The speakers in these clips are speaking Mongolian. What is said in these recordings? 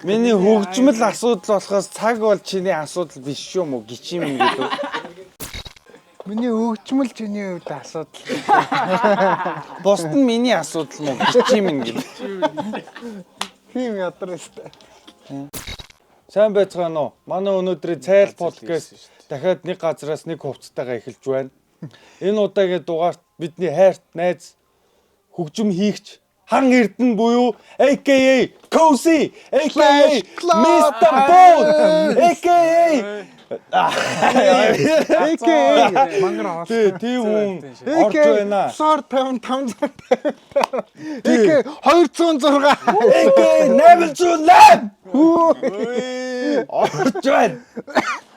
Миний хөгжмөл асуудал болохоос цаг бол чиний асуудал биш шүү мө гिचим юм гэдэг. Миний хөгжмөл чиний хувьд асуудал. Босд нь миний асуудал мө гिचим юм гэдэг. Тийм ядарстай. Сайн байцгаана уу? Манай өнөөдрийн цайл подкаст дахиад нэг газараас нэг хувцастайгаа эхэлж байна. Энэ удаагийн дугаарт бидний хайрт найз хөгжим хийгч Хан Эрдэнэ буюу AKA Cozy, AKA Mr. Bold, AKA Мангар тийм хүн орж байна. Сар 55 AKA 206 AKA 808 орж байна.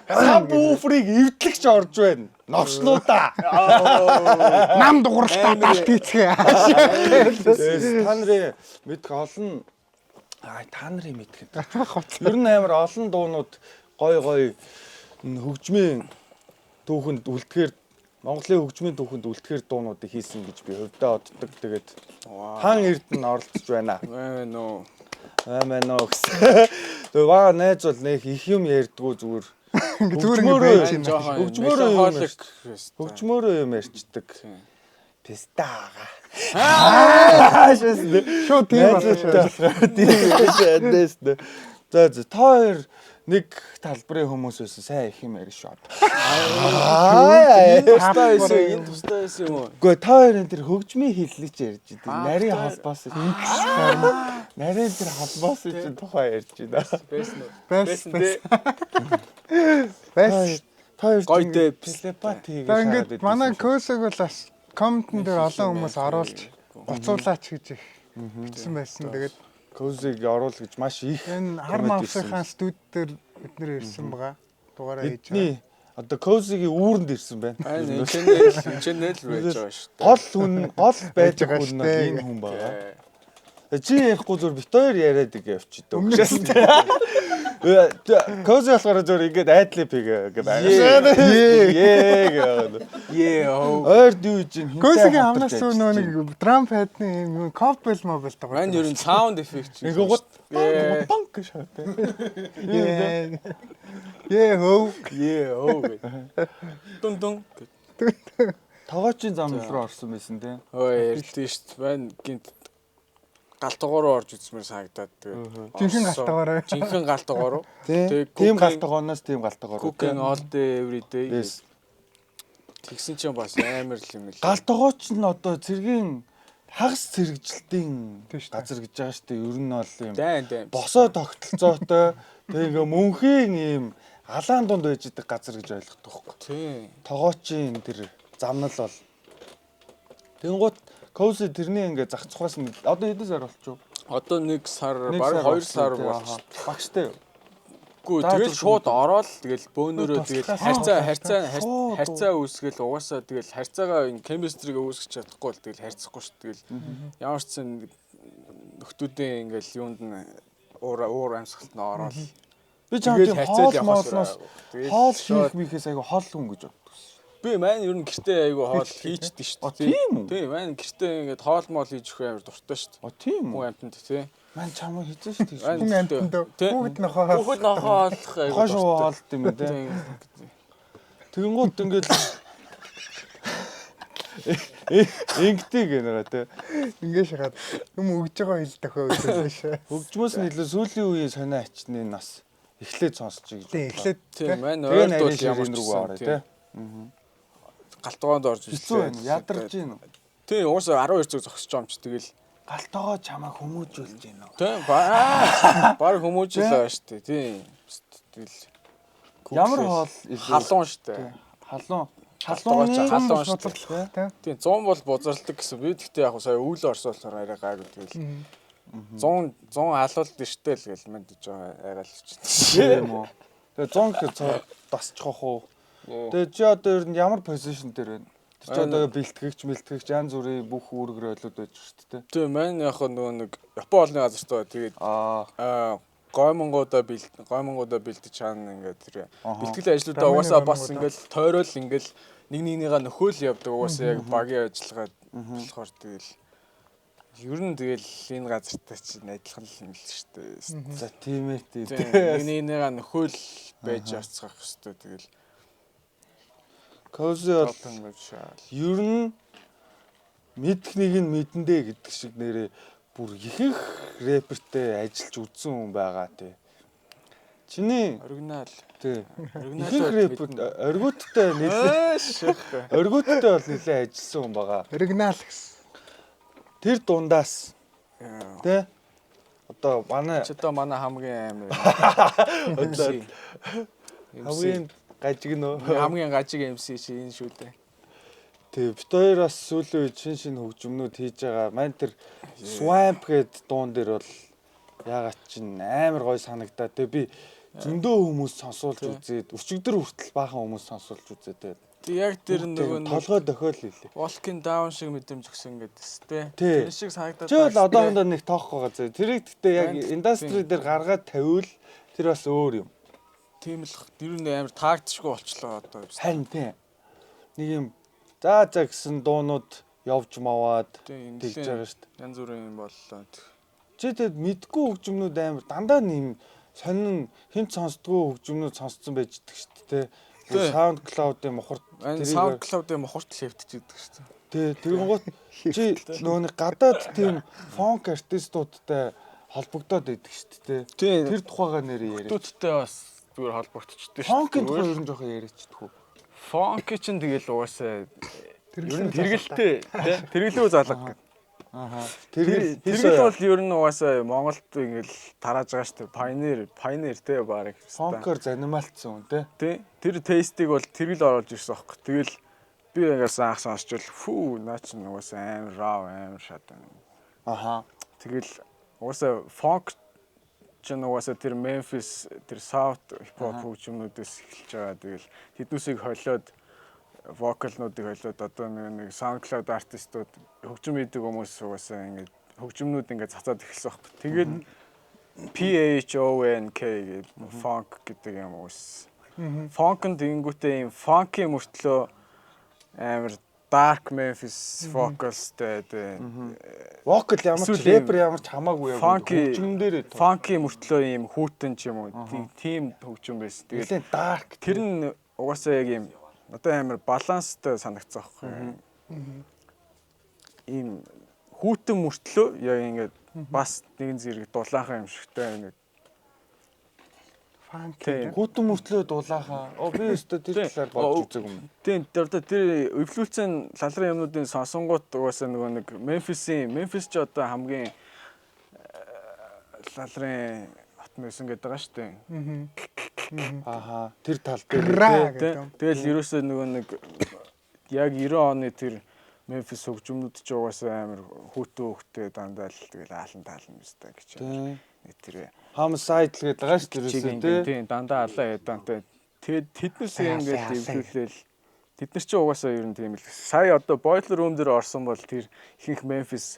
Саб буфрыг эвдлэгч орж байна. Новчлуудаа. нам дугурлаа далт хийцгээ. Та нарын мэдх олон та нарын мэдхэд. Ер нь амар олон дуунууд гой хөгжмийн түүхэнд үлдэхээр Монголын хөгжмийн түүхэнд үлдэхээр дуунуудыг хийсэн гэж би хувьдаа боддог. Тэгээд Хан Эрдэнэ оролцож байна. Нөө гэсэн. Тэгээ найз бол нэг их юм ярьдгүү зүгээр. Хөгжмөөрөө юм ярьцдаг. Пистаага. Шоо тийм байна. За та хоёр нэг талбарын хүмүүс байсан сайн их юм ярина шүү. Тустай байсан юм уу? Гэхдээ та хоёр энэ тэр хөгжмийн хэллэгч ярьж идэв. Нарийн холбоос нарийн тэр холбоос чинь тухай ярьж байна. Байсан. Та хоёр гоё дээ. телепати За ингээд манай Cozy-г бол бас комментэн дээр олон хүмүүс оруулж гоцуулаач гэж их бичсэн байсан. Тэгээд Cozy-г оруул гэж маш их энэ хар мавсынхаа студид дээр бид нэр ирсэн байгаа. Дугаараа хийж байгаа. Бидний одоо Cozy-гийн үүрэнд ирсэн байна. Энд л байж байгаа шүү. Гол байж байгаа хүн нь энэ хүн байгаа. Чи ярихгүй зүгээр бит хоёр яриад явчихдаг. Cozy болохоор зүгээр ингээд айдлип гэдэг. Ойрд юу гэж юм. Cozy-гийн амнаас нөгөө нэг драм падны юм копл мобил байгаа. Мань ер нь саунд эффект. Нэг гот банк шат. Хөө. Дун. Тогоочийн замнал руу орсон байсан тийм. Ой ярьдээ шүү дээ. Мань гинт галтгоо руу орж үзмээр санагдаад тэгээд жинхэнэ галтгоо руу тийм галтгооноос тийм галтгоо руу cooking all day every day тэгсэн чинь бас амар л юм л галтгооч нь одоо цэргийн хагас цэрэгжилтийн газар гэж байгаа шүү дээ. Ер нь бол юм босоо тогтолцоотой тэгээ ингээ мөнхийн юм алаан дунд байж идэг газар гэж ойлгох тоххой. Тийм. Тогоочийн тэр замнал бол тэнгуут Cozy тэрний ингээ зах цухаас нь одоо хэдэн сар болчихв? Одоо 1 сар баг 2 сар болчих. Багштай. Гүү тэгэл шууд ороод тэгэл бөөнөрөө тэгэл харьцаа үүсгэл угаасаа тэгэл харьцаагаа энэ chemistry-г үүсгэж чадахгүй бол тэгэл харьцахгүй шүү. Тэгэл ямар ч зэн нөхдүүдийн ингээл юунд нь уур амьсгалт нь ороод би чамд хоол хийх михээс айгу хол хүн гэж боддог. Би маань ер нь гэртээ айгу хоол хийчихдээ шүү дээ. Тийм үү? Тийм маань гэртээ ингээд хоол моол хийж өгөх амар дуртай шүү дээ. Тийм үү? Хүн амтнд тий. Маань чамаа хийжээ шүү дээ. Хүн амтнд бүгд нохоо олох айгу хошоо хоолт юм тий. Тэгэнгүүт ингээд ингэдэг гэнэ тий. ингээд шахаад юм өгж байгаа хэл тохио гэж байна. Хөгжмөөс нь илүү сүүлийн үеийн сонио ачны нас эхлээд сонсож байгаа. Тийм эхлээд тийм маань ойртол ямар ч рүү орё тий. Галтгоонд орж ирсэн. Ядарч гин. Тийм уусаа 12 цаг зогсож байгаа юм чи тэгэл галтгоо чамаа хүмүүжүүлж гин үү. Тийм баг хүмүүжүүлээ шүү дээ. Тийм. Тэгэл ямар хоол халуун шүү дээ. Халуун тийм 100 бол бузарладаг гэсэн. Би гэхдээ яг сая өвөл орсоолоор арай гайгүй тэгэл 100 халуулт штэ л гэл мэд гэж байгаа арай л ч тийм үү. Тэгээ 100 гэхэд тасчих уу. Тэгээ чи одоо ер нь ямар позишн дээр байна? Тэр чи одоо бэлтгэгч янз бүрийн бүх үүрэг рөлүүд байж шүү дээ. Тийм маань яг нөгөө нэг Япон олны газартаа тэгээд гоймонгуудаа бэлдэж чаана ингээд тэр бэлтгэлийн ажлуудаа угаасаа бас ингээд тойрол ингээд нэгнийгаа нөхөөл явдаг угаасаа яг багийн ажиллагаа болохоор тэгэл Ер нь тэгэл энэ газартай чинь адилхан юм л шүү дээ. За тийм ээ тийм. Энийгээ нөхөөл байж яцгах хэвээр тэгэл. Кози бол Топ шаал. ер нь мэдхнийг нь мэдэндээ гэдэг шиг нэрээ бүр ихэнх рэпертэй ажиллаж үзсэн хүн байгаа тий. Чиний Оригинал. тий. Оригинал Ихэнх рэпер оргиудтай нэлээд оргиудтай бол нэлээд ажилласан хүн байгаа. Оригинал гэсэн. Тэр дундаас тий. Одоо манай Ч одоо манай хамгийн амар одоо хамгийн гажиг нөө хамгийн гажиг MC чи энэ шүү дээ. тий. Бид хоёр бас сүүлийн үед шин хөгжмнүүд хийж байгаа. Мань тэр Swamp гэдэг дуун дээр бол ягаад чинь амар гой санагдаа. Тэгээ би зөндөө хүмүүс сонсуулж үзээд өчигдөр хүртэл баахан хүмүүс сонсуулж үзээд байна. Тэг яг тэр нөгөө толгой дохиол хэлээ. Walking down шиг мэдрэмж өгсөн гэдээс тий. Тий. Тэр шиг санагдаад. Чи бол одоохондоо нэг тоохгүй байгаа зөө. Тэрийг гэхдээ яг индастри дээр гаргаад тавиул тэр бас өөр юм. Тийм л ер нь амар тактичгүй болчлоо одоо. Харин тий. Нэг юм за гэсэн дуунууд явж маваад Тийм тэгж байгаа шүү дээ. янз бүрийн юм боллоо. Чи тэгэд мэдгүй хөгжмнүүд амар дандаа нэм сонин хинт сонсдгоо хөгжмнүүд сонсцсон байж идэг шүү дээ. Тий. SoundCloud-ийн мохор SoundCloud-ийн мохорт хэвтэж идэг шүү дээ. тий. Тэгэнгუთ чи нөгөө нэг гадаад тийм фонк артистуудтай холбогдоод идэг шүү дээ. Тэр тухайга нэр яриа. Хүүхдүүдтэй бас зүгээр холбогдчихдээ шүү. Фонкийн тухай ер нь жоохон яриачдаг уу? Фонк чинь тэгэл угаасаа ер нь тэргэлтэй тий. Тэргэлгүй залга гэдэг. Ааха. Тэргэл бол ер нь угаасаа Монголд ингээл тарааж байгаа шүү дээ. Pioneer тий баг. Фонкоор занимаалтсан хүн тий. Тэр тестийг бол тэргэл оруулж ирсэн аахгүй. Тэгэл би ингээс анх сонсчвал фүү наа чи угаасаа амар рав амар шатан. Аха. Тэгэл угаасаа фонк чинь угаасаа тэр Memphis тэр South hip hop хөгжмнүүдээс эхэлж байгаа. Тэгэл тэднүүсийг холиод вокалнуудыг холиод одоо нэг SoundCloud артистууд хөгжим хийдэг хүмүүс угаасаа ингээд хөгжмнүүд ингээд цацаад эхэлсэн байхгүй. Тэгээд PHONK гэдэг funk гэдэг юм уус. Funk нь тэгэнгүүтээ юм funky мөртлөө амар dark Memphis vocalsтэй вокал ямар ч рэпер ямар ч хамаагүй яг хөгжим дээр funky мөртлөө юм хүүтэн ч юм уу тийм хөгжим байсан. Тэгээд dark тэр нь угаасаа яг юм одоо амар баланстай санагцсан байхгүй. Ийм хүүтэн мөртлөө яг ингээд бас нэгэн зэрэг дулаахан юм шигтэй ингээд фанк. хүүтэн мөртлөө дулаахан. Би өстө тэр талаар бодож үзег юм. Тийм одоо тэр эволюцийн лалрын юмнуудын сонсонгууд угаасаа нөгөө нэг Memphis ч одоо хамгийн лалрын хот мэсэн гэдэг байгаа шүү дээ. Ааха. Тэр тал дээр тэгэл ерөөсөө нөгөө нэг яг 90 оны тэр Memphis хөгжмнүүд ч угаасаа амар хүүтэн дандаа л тэгэл аалан таалан юмстай гэж байна. Тэр Homicide л гэдэг байгаа шүү дээ. Тийм дандаа алаа ядантай. Тэгээд тэднээс ингээд эвлүүлээл тэд нар ч угаасаа ер нь тийм л. Сая одоо Boiler Room дээр орсон бол тэр ихэнх Memphis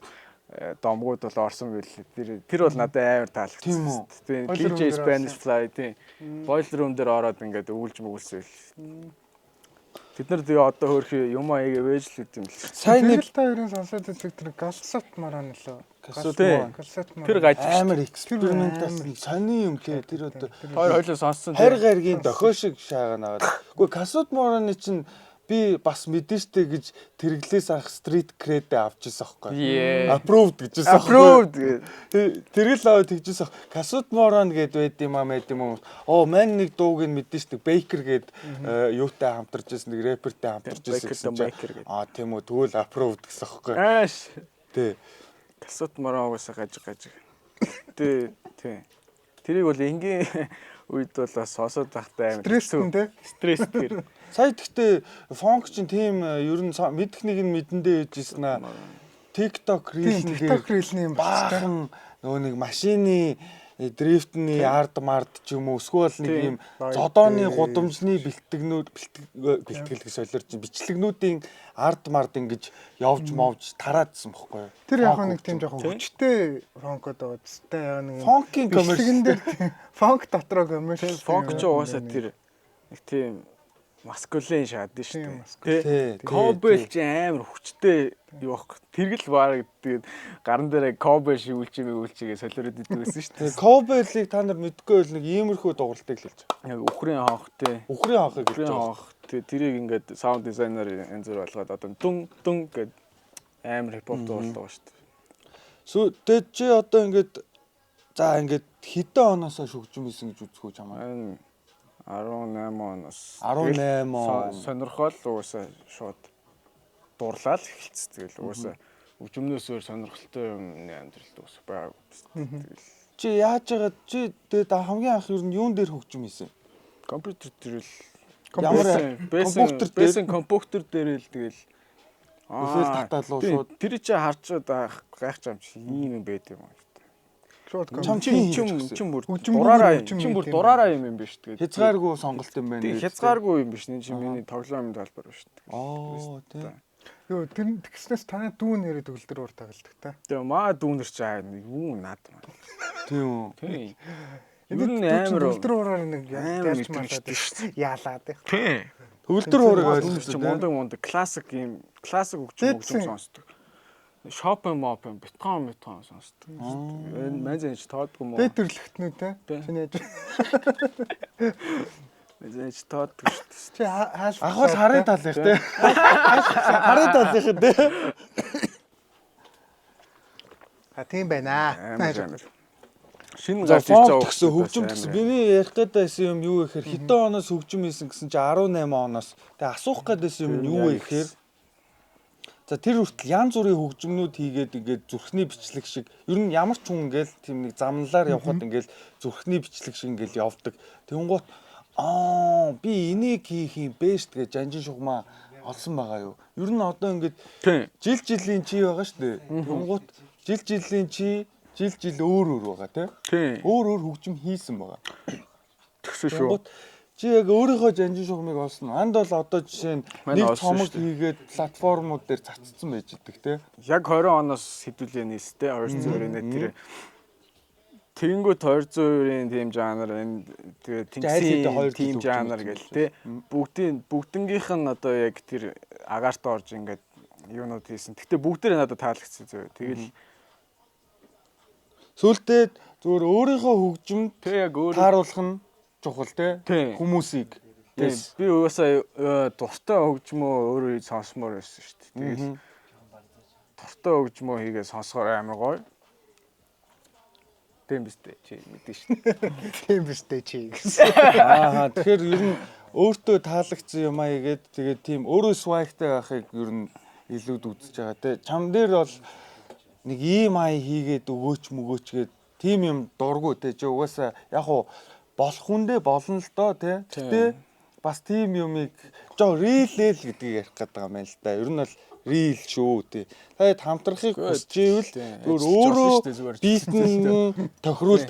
домгууд бол орсон байл. Тэр бол надад амар таалагдсан. Тийм DJ Spanish Fly тийм Boiler Room дээр ороод ингээд өвлж мөгөлсөөл. Тэд нар тэгээ одоо хөөх юм аяга вэж л үт юм л. Сайн нэг л та хоёрын сонсоод үздэг тэр Галсот маран лөө. Тэр гаж амар эксперимент болсон сони юм тий. Тэр одоо хоёулаа сонссон. Хайр гаргийн дохио шиг шааганаад. Гэхдээ Касууд Мораны чинь би бас мэдэн штэ гэж тэрглээс анх стрит кредэ авчихсан аахгүй. Approved гэжсэн аахгүй. Approved. Тэргэл аваад тэгжсэн. Касууд Моран гэд байд юм аа мэд юм. Мань нэг дууг нь мэдэн штэ Baker гэд юутай хамтарч ирсэн нэг рэпертэй хамтарч ирсэн. Тийм үү тэгвэл approved гэсэн аахгүй. Ааш. Тий. Касууд Моран угаасаа гаж. Тий. Тэрийг бол энгийн үед бол бас сонсоод байхдаа амар стресс тэр. Сая гэхдээ фонк чинь тийм ер нь мэдхнийг нь мэдэндээ ээжсэн аа. TikTok рилний юм баахан нөгөө нэг машины дрифтний ард мард ч юм уу эсвэл нэг юм зодооны гудамжны бэлтгэл гэж солиорч бичлэгнүүдийн ард мард ингэж явж мовж тараадсан бохгүй юу. Тэр яг нэг тийм жоохон хүчтэй фонкод байгаа. Тэ яг нэг фонкийн коммерчэн дээр фонк дотроо коммерчэн фонк ч угаасаа тэр нэг тийм маскулин шаад шүү Тийм, дээ. Кобел чи амар хүчтэй юу бах. Тэргэл баг тэгээд гаран дээр кобел шивүүлчигээ солиороод идэв гэсэн шүү дээ. Кобелийг та нар мэдгүй бол нэг иймэрхүү дууралтыг л хэлж байгаа. Яг ухрын хоохтэй. Ухрын хаахыг хэлж Ухрын байгаа. хоох. Тэрийг ингээд саунд дизайнер янз бүр болгоод одоо дүн гэд амар хипхоп дуулдаг шүү дээ. Тэгээд чи одоо ингээд за ингээд хэдэн оноосоо шүгжим исэн гэж үзэх үү чамаа? Энэ 18 оноос 18 он. сонирхол уусаа шууд дурлал эхэлсэн. Тэгэл уусаа өчмнөөс өөр сонирхолтой юм амьдралд ус байгааг. Тэгэл Чи яаж байгаа чи тэгээд хамгийн анх юу нь юун дээр хөгжим исэн? компьютер дээр л компьютер компьютер дээр л тэгэл Эфэл татаалуу шууд. Тэр чи харчаад гайхаж юм чи ийм юм байд юм аа. Шууд Чим бүр дураараа юм биш тэгээд Хязгааргүй сонголт юм байна. хязгааргүй юм биш энэ чи миний тоглоомын талбар биш. Оо тий. Юу тэр тэгснээс танай дүү нэрээ төгөлдөр уур тагалдаг та. Тэгээ маа дүүнер ч аа юу наад маа. Тийм үү. Тийм. Юу Юу амар төгөлдөр уураар нэг амар ярьж мэдэрчтэй малаад яалаад их. Тийм. Төгөлдөр хуурыг Ойлгож чи мундаг классик хөгжим сонсдог. Шопен мопен бетон сонсдог. Энэ мэнзэж тоодгүй мó. Дээд төрлөختнүү те. Чиний яаж Мэнзэж тоодгүй шүү дээ. чи хаалт Ахвал харын талынх тий. Харын талынх тий. тийм байна. Амар. Шинэ За гарч ирж байгаа гэсэн хөгжим гэсэн. Биний ярих гээд байсан юм юу гэхээр хэдэн оноос хөгжим хийсэн гэсэн чи 18 оноос. Тэгээ асуух гээд байсан юм нь юу вэ гэхээр за тэр хүртэл янз бүрийн хөгжмнүүд хийгээд ингээд зүрхний бичлэг шиг ер нь ямар ч хүн ингээл тийм нэг замналаар явхад ингээл зүрхний бичлэг шиг ингээл явдаг. Тэнгуут би энийг хийх юм бэ ш гэж жанжин шугамаа олсон байгаа юу. Ер нь одоо ингээд жил жилийн чи байгаа ш дээ. Тэнгуут жил жилийн чи жил өөр байгаа тий. Өөр хөгжим хийсэн байгаа. Тэгсэн шүү. Чи яг өөрийнхөө жанжин шугамыг олсон. Анд бол одоо жишээ нь нэг цомог хийгээд платформуд дээр цацсан байж идэг тий. Яг 20 оноос хэдүүлээ нийстэй 200-ийн тэр Тэнгүүд 200-ийн тийм жанр энэ тэгээ тэнцээ тийм жанр гэл тий. Бүгднгийнх нь одоо яг тэр агаарт орж ингээд юунууд хийсэн. Гэтэ бүгдээр надад таалагдсан зөө. Тэгэл сүултээ зүгээр өөрийнхөө хөгжимд тэг яг өөр тааруулах нь чухал тий. Хүмүүсийг. Би угаасаа дуртай хөгжмөө өөрөө сонсомоор байсан шүү дээ. Тэгэл дуртай хөгжмөө хийгээ сонсохоор амар гоё. Тийм биз дээ чи мэдэн шүү дээ. тийм биш дээ чи гэсэн. Тэгэхээр ер нь өөртөө таалагдсан юм аа хийгээд тэгээд тийм өөрөө swag-тай байхыг ер нь илүүд үзэж байгаа тий. Чам дээр бол нэг ийм ай хийгээд өгөөч гээд тийм юм дургу тий. Чи угаасаа яг уу болох хүндээ болно л доо тий. Гэтэ бас тийм юмыг рилэл гэдгийг ярих гэдэг юм байна л да. Ер нь бол рил шүү тий. Тэгээд хамтрахыг хүсч ивэл өөрөө битэн тохирол.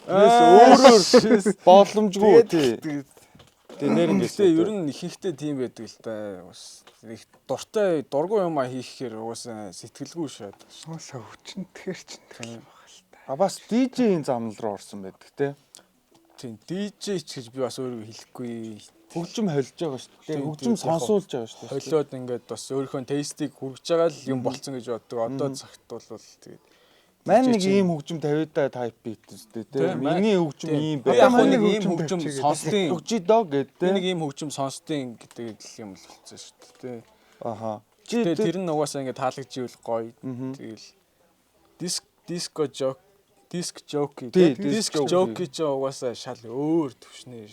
Тэрээс өөрөөр боломжгүй тий. Тэгээ нэр ингэхдээ ер нь ихэнхдээ тийм байдаг л да. Бас их дуртай дургу юм а хийхээр угаасаа сэтгэлгүй шаад. Уусаа хүчин тэгэхээр чин тэр юм байна л та. бас DJ-ийн замнал руу орсон байдаг тий. Тийм DJ ч гэж би бас өөрийгөө хэлэхгүй. Хөгжим холж байгаа шүү дээ. Хөгжим сонсуулж байгаа шүү дээ. Холиод ингээд бас өөрийнхөө тестийг хүргэж байгаа л юм болцсон гэж боддог. Одоо цагт бол тэгээд Мань нэг ийм хөгжим 50-та тайп бит үстэй тий. Миний хөгжим ийм би яг нэг ийм хөгжим сонсдیں۔ хөгжиж доо гэдэг би нэг ийм хөгжим сонсдیں۔ гэдэг юм л болцсон шүү дээ тий. Аха. Тэр нь угаасаа ингээд таалагдчихвэл гоё. Тэгэл диск жоки ч угаасаа шал өөр төвшнээ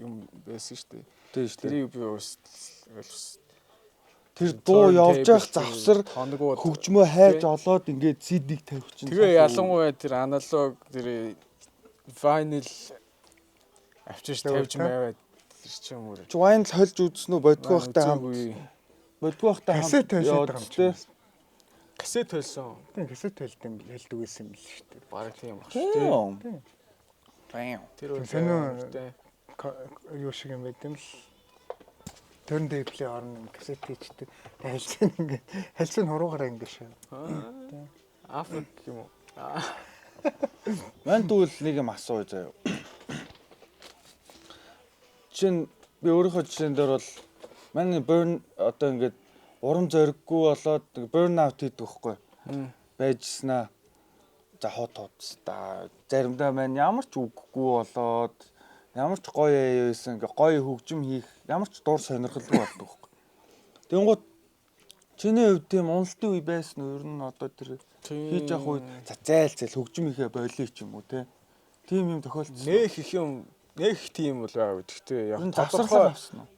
юм байсан шүү дээ. Тий шүү дээ. Тэрийг би бас тэр дуу явж явах завсар хөгжмөө хайж олоод ингээд CD-г тавьчихсан. Тэгээ ялангуяа тэр аналог тэр vinyl авчиж тавьж байваад тэр ч юм уу. Vinyl хольж үзсэн үү бодгоо хахтай хамт. Бодгоо хахтай хамт. Касет тавьсан юм чи. Касет тавьсан. Тийм касет тавьдаг хэлдэг байсан юм л шүү дээ. Бараг тийм баг шүү дээ. Бам. Тэр үл юу шиг юм байт юм л. Turn table-ийн орно касет хийчдэг. Хальцсан ингээд хальцсан хуруугаараа ингээд шүү. Африк юм уу? Мань тэгвэл нэг юм асууя заяа. Чин би өөрийнхөө жишээн дээр бол манай burn одоо ингээд урам зориггүй болоод burn out хийдэг байхгүй байжснаа за хот та заримдаа маань ямар ч үггүй болоод ямар ч гоё яасан ингээ гоё хөгжим хийх ямар ч дур сонирхолгүй болдог байхгүй. Тэнгууд чиний хувьд тийм уналтын үе байсан уу? Ер нь одоо тэр хийж явах үед за зайл хөгжим хийхэ болиё ч юм уу те. Тийм юм тохиолдсон. Нэх тийм бол байгаа. Гэхдээ яг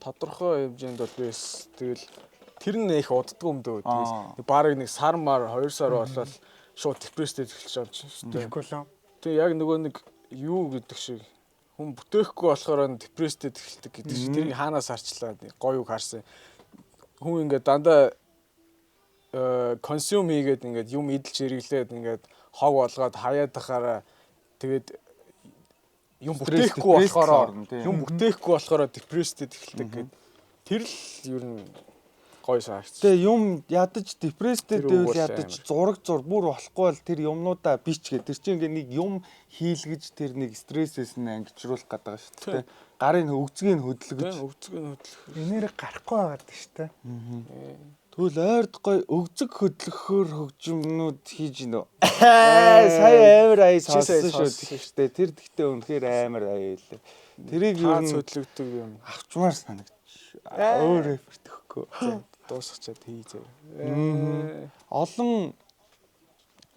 тодорхой хэмжээнд бол биш. Тэгэл тэр нь их удддаг юм дөө. Тэгэл барыг нэг сар мар 2 сар болол шууд депресстэй эхэлж авч шүү дээ. Тэгээ яг нөгөө нэг юу гэдэг шиг хүн бүтээхгүй болохоор депресстэй эхэлдэг гэдэг шиг тэрийг хаанаас харчлаа гоё үг харсан. Хүн ингээд дандаа консюм хийгээд ингээд юм идэлж хэрэглээд ингээд хог болгоод хаяад тахаараа тэгээд юм бүтээхгүй болохоор депресстэй эхэлдэг гэдэг. Тэр л ер нь гоё шаагч. Тэгээ юм ядаж депресстэй дэвэл ядаж зураг бүр болохгүй бол тэр юмнуудаа бич гэдэг. Тэр чинь ингээ нэг юм хийлгэж тэр нэг стрессээс нь ангижруулах гэдэг шүү дээ. Гарын өгцгийг хөдөлгөж. Энээр гарахгүй байгаад шүү дээ. Тэгвэл ойрд гоё өгцөг хөдлөхөөр хөгжмнүүд хийж гинөө. Сая амар аяа сонссон шүү дээ. Тэр гэхдээ үнэхээр амар аяа илээ. Тэрийг юу хөдлөгдөг юм авчмаар санагдчих. Өөр эффект өгөхгүй. Дуусгачаад хийзээ. Олон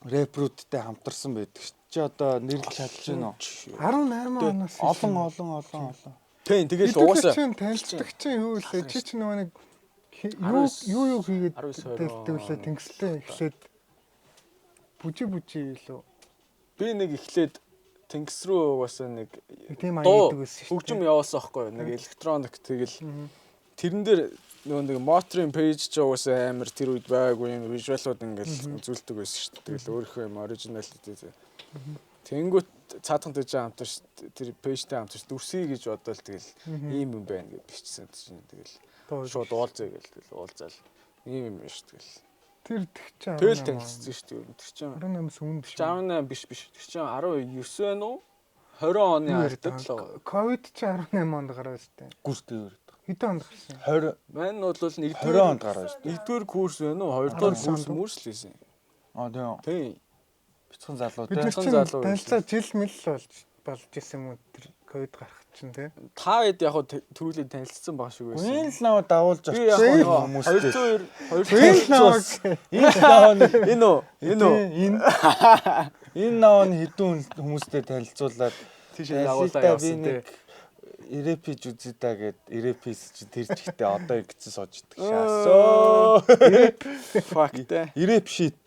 рэпрүүдтэй хамтарсан байдаг ш. Чи одоо нэрлэж чадж байна уу? 18 оноос олон. Тийм тэгэл угаасаа танилцдаг чинь юу вэ? Чи ч нөгөө нэг юу хийгээд дэлдэлээ тэнгислээ эхлээд бүжи илүү. Би нэг эхлээд тэнгис рүү угаасаа нэг тийм аяадаг байсан шүү. Хөгжим явуулсан байхгүй нэг электроник тэгэл тэрэн дээр нөгөө нэг моторын пэйж ч угаасаа амар тэр үед байгаагүй юм вижуалууд ингээл үзүүлдэг байсан шүү дээ. Тэгэл өөрийнхөө юм оригинал үү. Тэнгүүт цаатхан төж хамтарч тэр пэйжтэй хамтарч дүрсий гэж бодвол тэгэл ийм юм байна гэж бичсэн чинь тэгэл шууд уулзъя гээл уулзаал ийм юм биш тэгэл тэр тэгчээ тэгэл танилцсан шүү дээ. Тэр чинь 18-аас өмнө биш. 18 биш. Тэр чинь 19 байна уу? 20 оны хардаг л. Ковид чи 18 онд гарсан шүү дээ. Гүртэй. Хэдэн онд гарсан? 20. Мань бол 20 онд гарсан шүү дээ. 1-р курс байна уу? 2-р курс мөрслээсэн. Тийм. Бяцхан залуу те. Бяцхан залуу. Танилцаа жил мэл болж исэн юм уу тэр ковид гарах чинь те. Та хэд яг төрүүлээд танилцсан баг шиг байсан. Энэ л наваа дагуулж очсон хүмүүс. 202 энэ наваа хэдэн хүмүүстэй танилцуулаад тийш дагуулаа явсан те. Ирепиж үзээ та гэд ирепис чи тэр чигтээ одоо ингэсэн сууж идэх шаасоо. Факт те. Иреп шит.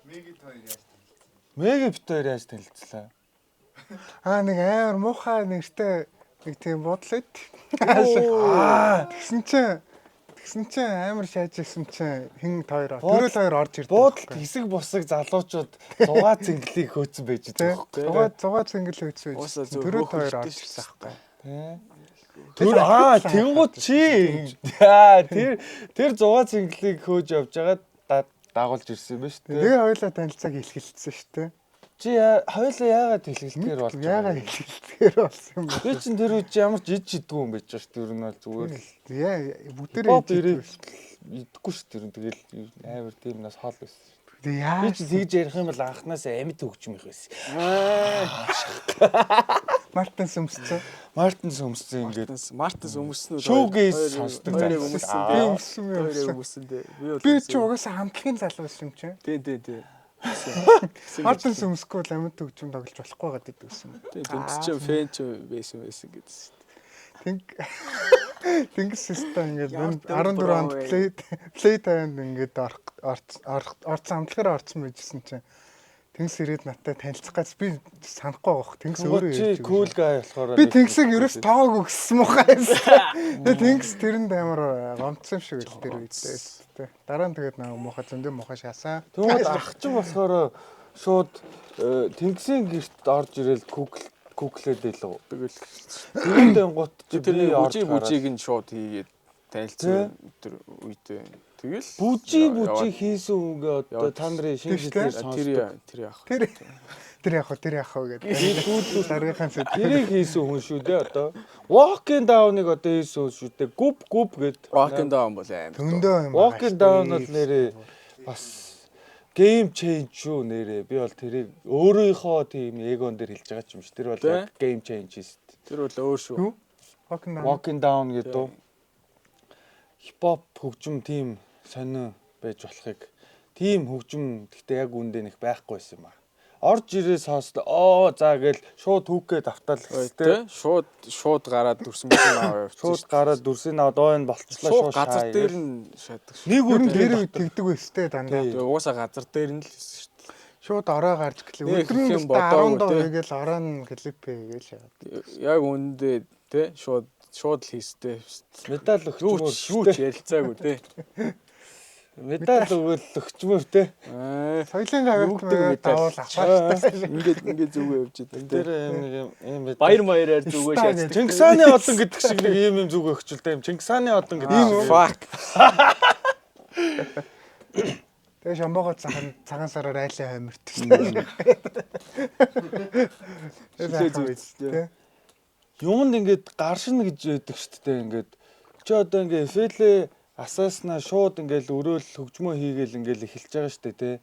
Меги бит хоёр яаж танилцлаа? Нэг амар муухай нэртэй нэг тийм бодлоо. Тэгсэн чинь амар шааж ирсэн чинь хин хоёр төрөл хоёр орж ирдэг. Буудалд хэсэг бусаг залуучууд зугаа цэнгэлийг хөөцөн байж байгаа. Зугаа цэнгэл хөөцөн байж. Төрөл хоёр орж ирсэн аахгүй. Тэнгууд чи тэр зугаа цэнгэлийг хөөж явж байгаа дагуулж ирсэн юм ба шүү дээ. Тэгээ хоёлаа танилцааг илгэлцсэн шүү дээ. Чи хоёлаа яагаад илгэлдэхээр болж байгаа? Яагаад илгэлдэхээр болсон юм бэ? Би чинь тэр үед ямар ч идэггүй юм байж байгаа шүү дээ. Ер нь бол зүгээр л. Бүгдээрээ идэхгүй шүү дээ. Тэгэл амар тиймнээс хол байсан. Тэгээ яа. Би чи тэгж ярих юм бол анханаас амьд хөгжим их байсан. Мартин сөмсцэн. Ингээд. Мартин өмссөн үү? Шүүгээс сонсдог өмссөн дээ. Би ч угаасаа хамтлагийн залуу байсан юм чинь. Тий. Мартин сөмсгүй л амьд хөгжим тоглож болохгүй гадаг гэсэн. Тий, дүнс чинь фэн ч байсан гэдсэн. Тэнгис систем ингээд 14 онд плей тайнд ингээд орцсон хамтлагаараа орцсон байжсэн чинь Тэнгис ирээд надтай танилцах гэж би санахгүй байх. Тэнгис өөрөө ирж. Кул гай болохоор би Тэнгисийг ерөөс тоогоо гэсэн муухайсэн. Тэгээ Тэнгис тэрэнд амар гомцсон шиг л тэр үедээ. Дараа нь тэгээд нэг муухай зөндөө муухай шаасан. Тэгвэл ах чинь болохоор шууд Тэнгисийн гэрт орж ирэл куклээд байлаа. Тэгээд гот чи би бүжиг нь шууд хийгээд танилцсан тэр үедээ. Тэгэл бүжи хийсэн үгээ одоо та нарын шинжилгээр тэр яах. Тэр яах вэ гэдэг. Даргийнхаа сэдв. тэрийг хийсэн хүн шүү дээ одоо. Walking down-ыг одоо хийсэн хүн шүү дээ. Гүп гэд. Walking down бол амар. Төндөө юм. Walking down бол нэрээ бас game change шүү нэрээ. Би бол тэрийг өөрийнхөө тийм эгон дээр хэлж байгаа юм шиг. Тэр бол game change шүү дээ. Тэр бол өөр шүү. Walking down гэдэг хипхоп хөгжим тийм сонин байж болохыг тийм хөгжим гэхдээ яг үндэ нэг байхгүй байсан юм аа. Орж ирээ сонслоо за гээл шууд түүхгээ давтаал тэ шууд гараад дүрсэн мөсөн аваа явчихсан. Шууд гараад дүрсийн одоо энэ болцлоо шууд газар дээр нь шатдаг. Нэг үр дээр тэгдэг байстэй дандаа. Угаасаа газар дээр нь л хийсэн шүү дээ. Шууд ороо гарч гэлээ. Өдөр нь 10 доо гээл ороо нь клип гээл яваад. Яг үндэ тэ шууд л хийстэй. Медаль өгчмөр юу ч ярилцаагүй тэ. Медаль өгчмөр тэ. Соёлын гавьд давал авахтай. Ингээд зүгөө явж идэг. Тэр юм баяр маяраар зүгөө шаацдаг. Чингис хааны одон гэдэг шиг нэг юм зүгөө өгчүүлдэг юм. Чингис хааны одон гэдэг. Fuck. Тэгээ шамбогоо цагаан сараар айлаа хаймирт шүү дээ. Юмд ингээд гаршина гэж яддаг шүү дээ ингээд. Чи одоо ингээд эфэлээ асаасна шууд ингээд өрөөл хөгжмөө хийгээл ингээд эхэлж байгаа шүү дээ тий.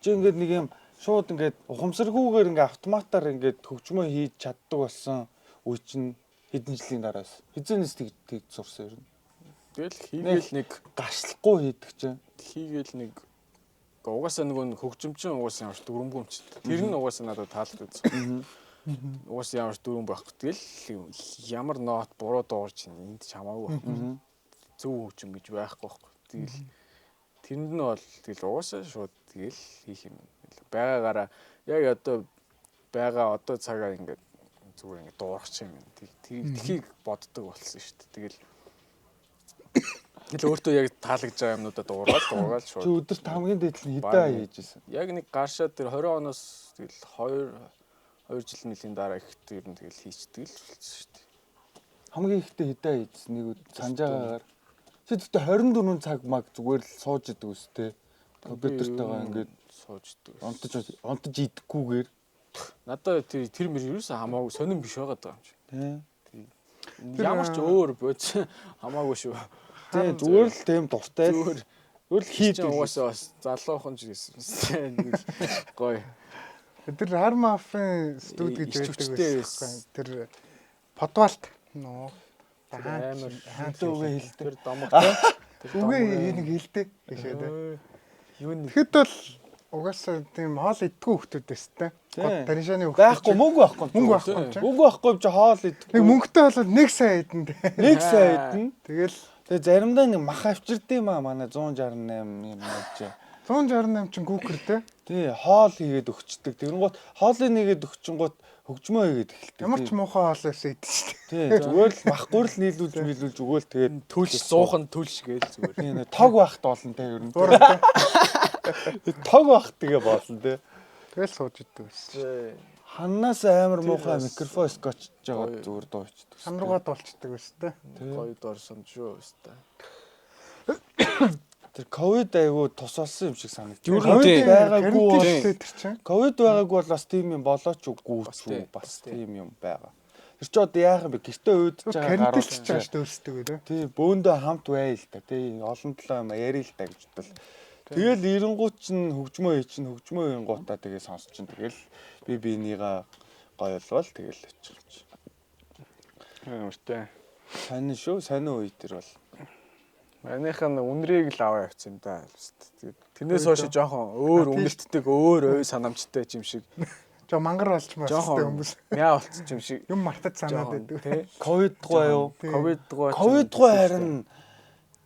Чи ингээд нэг юм шууд ингээд ухамсаргүйгээр ингээд автоматар ингээд хөгжмөө хийж чаддаг болсон үе чинь хэдэн жилийн дараас хизэнээс тэг сурсан юм. Тэгэл хийгээл нэг гашлахгүй хийдэг чинь. Хийгээл нэг угаасаа нөгөө хөгжимчин угаасаа ямар ч дүрмгүй юм чи. Тэр нь угаасаа надад таалагдсан. Угаасаа ямар ч дүрм байхгүй. Тэгэл ямар нот буруу дуурч энд ч хамаагүй байхгүй. Зөв хөгжим гэж байхгүй байхгүй. Тэгэл тэрэнд нь бол тэгэл угаасаа шууд тэгэл хийх юм. Байгаагаараа яг одоо байгаа одоо цагаар ингээд зүгээр ингээд дуурах юм. Тхийг боддог болсон шүү дээ. Тэгэл өөртөө яг таалагдж байгаа юмнуудаа дуурал шууд. Чи өдөрт хамгийн дээд нь хэдэн хийж ийсэн? Яг нэг гаршаа тэр 20 оноос тэгэл 2 жилийн дараа ихтэй ер нь тэгэл хийчдэг л болсон шүү дээ. Хамгийн ихтэй хэдэн хийсэн нэг санаж байгаагаар. Чи тэгтээ 24 цаг маг зүгээр л сууж идэг үстэй. Компьютертайгаа ингээд сууждаг. Онтож идэхгүйгээр. Надад тэр мөр ерөөсөө хамаагүй сонирн биш байгаа даа юм чи. Тий. Ямар ч өөр бодис хамаагүй шүү. Тий зүгээр л тийм дуртай. Зүгээр л хийдэг. Угаасаа бас залуухан ч гэсэн гоё. Тэр Армафын студи гэж байдаг байсан. Тэр подвалт нөө амар хантуугээ хэлдэг. Тэр домогтой. Үгүй энийг хэлдэг гэшээд. Юу нэг Тэгэхэд бол угаасаа тийм хоол идэггүй хүмүүс байстай. Таришааны хүмүүс. Байхгүй мөнгө байхгүй. Мөнгө байхгүй ч. Мөнгө байхгүй чи хоол идэхгүй. Нэг мөнгөтэй болоод 1 сая идэнтэй. 1 сая идэн. Тэгэл Тэгээ заримдаа нэг мах авчирдээ юм аа манай 168 юм яаж. 168 чин гүүкер те. Тий хоол хийгээд өгчдөг. Тэгэнгუთ хоолыг нэгээд өгчингууд хөгжмөө хийгээд эхэлдэг. Ямар ч муухай хоол байсан идэв шүү дээ. Тий зүгээр л махгүй л нийлүүлж өгөөл тэгээд төлш 100хан төлш гээл зүгээр. Тий нэг тог байхт болно те ер нь. Тог байхт тэгээ болно те. Тэгэл сууж идэв байсан. Ханнаас амар муухай микрофон скотч жагаад зүгээр дуучдаг. Сан руугаа дуулцдаг байсан те. Гоё дорсон шүү өстэй. Тэр ковид айгуу тус олсон юм шиг санагдав. Ер нь байгаагүй тэр чинь. ковид байгаагүй бол бас тийм юм болооч үгүй ч бас тийм юм байгаа. Тэр чи одоо яах юм бэ? Гэртээ уйдж байгаа гаруулж байгаа шүү дээ өөрсдөө те. Тий бөөндөө хамт бай л та. Тий олон толоо юм яри л та гэж бодвол. Тэгэл эренгуут чинь хөгжмөө ингуудаа тэгээ сонсч чинь тэгэл би бинийгаа гоё болвол тэгэл очих. Ямартай. Сайн шүү, сайн уу тэр бол. Манайхан үнрийг л аваа явцсан да. Тэрнээс хойш жоохон өөр өнгөлтдөг, өөр ой санамжтай юм шиг. Жоо мангар болчмаар хэвчтэй хүмүүс. Яа болчих юм шиг. Юм мартаж санаад байдаг. Тэ. Ковид гоо юу? Ковид гоо харин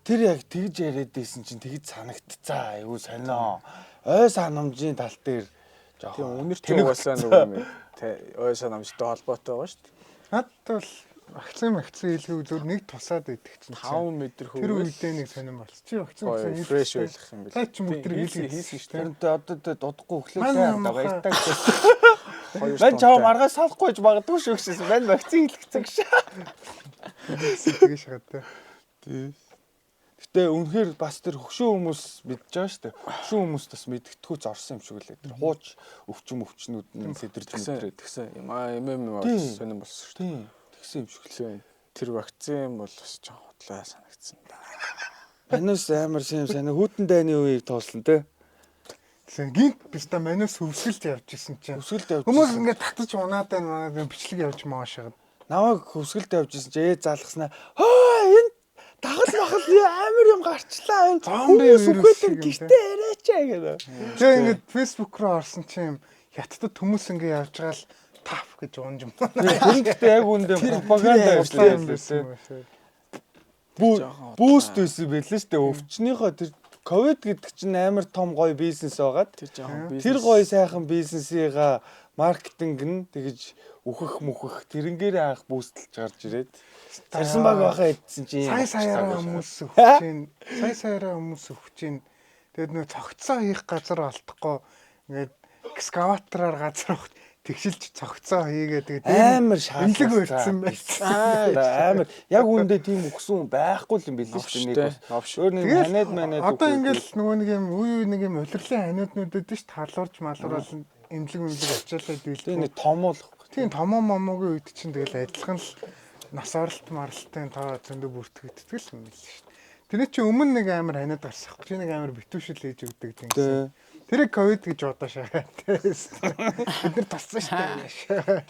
тэр яг тэгж яриад байсан чинь тэгж санагдцаа. Айгуу сонио. Ой санамжийн тал дээр жоохон үнэртэй угаасаа нөгөө юм. Ой санамжтай холбоотой байгаа шүү дээ. Над бол вакцин хэлхүү зөв нэг тусаад идэх чинь 5 метр хөвгөл. Тэр үедээ нэг сонирн болсон. Чи вакцин фреш байх юм бэл. Та ч мөдөр хийсэн шүү дээ. Тэрнтэй одоо дудахгүй өглөөсөө баяртай. Хоёр Мань чам маргаа салахгүй ч магадгүй шүү гэсэн. Мань вакцин хэлчихсэн гэж. тэгэж шагаад. Тий. Гэтэ үнэхээр бас тэр хөгшин хүмүүс мэдж байгаа шүү дээ. Хөгшин хүмүүс бас мэдгэдэггүй зорсон юм шиг үлээ. Тэр хууч өвчнүүд нь сэдэрж мэдрээд тэгсэн юм бас сонирн болсон шүү дээ. Тийм. Тэгсэн юм шиг лээ. Тэр вакцин бол бас жоохон худлаа санагдсан. Манус амар шим санаа хүйтэн дайны үеийг тоослон те. Тэгсэн гинт биста манус хөвсгөлд явж исэн чинь. Хөвсгөлд явж. Хүмүүс ингээд татаж унаад байна бичлэг явж маашаад. Намайг хөвсгөлд явж исэн чи залгаснаа. Хөө энэ дагал махал амар юм гарчлаа. Энэ Зомби сүхэлэн гэртээ яриач гэдэг. Тэгээ ингээд фэйсбુક руу орсон чинь хятадд хүмүүс ингээд явж байгаа л тап гэж уунж юм. Тэр гэхдээ яг үндэ пропаганда явуулсан байсан. Бүүст байсан байлээ шүү дээ. Өвчнийхөө тэр ковид гэдэг чинь амар том гоё бизнес байгаад тэр гоё сайхан бизнесийга маркетинг нь тэгж үхэх мүхэх тэрнгээр анх бүүстэлж гарч ирээд тарсан баг байхаа идсэн чинь саяараа хүмүүс өгч чинь тэгээд нөө цогцоо хийх газар олдохгүй ингээд экскаватороор газар өгч тэгшилж цогцоо хийгээ тэгээд амар шаардлага барьсан байсан. Амар яг үндэ тийм өгсөн байхгүй юм билээ шүү дээ. Өөр нэг ханаад одоо ингээл нөгөө нэг юм үе нэг юм улирлын ханиаднууд дэдэж талуурж малуураас имлэг очиалаа дийлдэг. Тийм нэг томоолох. Тийм томоо момогийн үед чинь тэгэл адилхан л нас оролт маралтын тоо зөндөө бүртгэгддэг л юм билээ шүү дээ. Тэр чинь өмнө нэг амар ханиад гарсахгүй. Чи нэг амар битүүшил хийж өгдөг тийм. Тэр ковид гэж одоо шахаад. Бид нар тассан шүү дээ.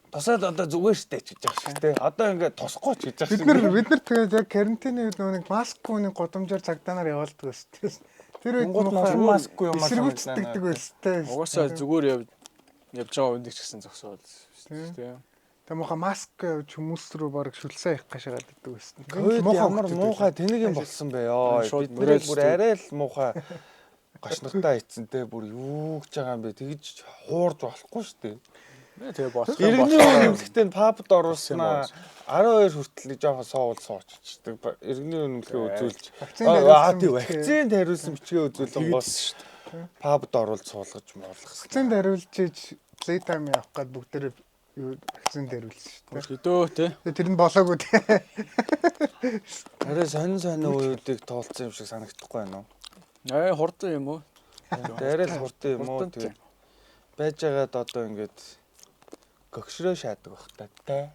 Тосоод одоо зүгээр штэ гэж байгаа шүү дээ. Одоо ингээд тосхгүй ч гэж байгаа шүү. Бид нар тэгээд яг карантины үед нэг маскгүй годомжоор цагдаагаар явуулдаг шүү дээ. Тэр үед маскгүй юм аа сэргүүцдэг байстай. Угаасаа зүгээр явж байгаа үндик ч гэсэн зогсоод шүү дээ. Тэгээ муха маск явж хүмүүс рүү баг шүлсээ их гашаад иддэг байсан. Ковид ямар муухай тэнэг юм болсон бэ ёо. Бид бүр арай л муухай гашнартаа ицсэнтэй бүр юу гэж байгаа юм бэ? Тэгж хуурж болохгүй шүү дээ. Тэгээ болох. Иргэний үнэмлэхтэй папд оруулснаа 12 хүртэл жоохон соовол сууччихдаг. Иргэний үнэмлэхээ үзүүлж вакцин тариулсан бичгээ үзүүлэн гол шүү дээ. Папд оруулж суулгаж морлох. Вакцин тариулж Playtime явах гээд бүгдээр вакцин тариулсан шүү дээ. Хөдөө тий. Тэр нь болоогүй тий. Арай сонин үеүүдийг тоолцсон юм шиг санагдахгүй байна уу? Хурдан юм уу? Арай л хурдан юм уу? Тэгээ байж байгаад одоо ингээд гөгшрөө шаадаг бах та.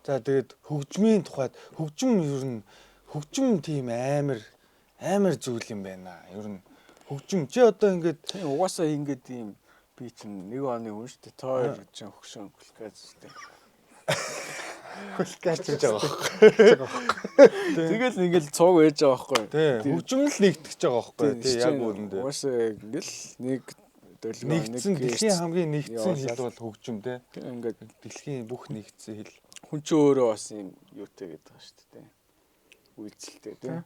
За тэгээд хөгжмийн тухайд хөгжим тийм амар зүйл юм байна. Ер нь хөгжим чи одоо ингээд угаасаа ингээд юм би чинь нэг оны хүн шүү дээ. Тойр гэж хөгшин гүлгээс шүү дээ. Гүлгээс гэж байгаа байхгүй. Тэгэл ингээл цуг ээж байгаа байхгүй. Тийм хөгжим л нэгтгэж байгаа байхгүй. Тийм яг үүндээ. Угаасаа ингээл нэг нэгдсэн дэлхийн хамгийн нэгдсэн хил бол хөгжим те. Ингээд дэлхийн бүх нэгдсэн хил. Хүн ч өөрөө бас юм юутэй гэдэг байгаа шүү дээ. Үйлцэлтэй те.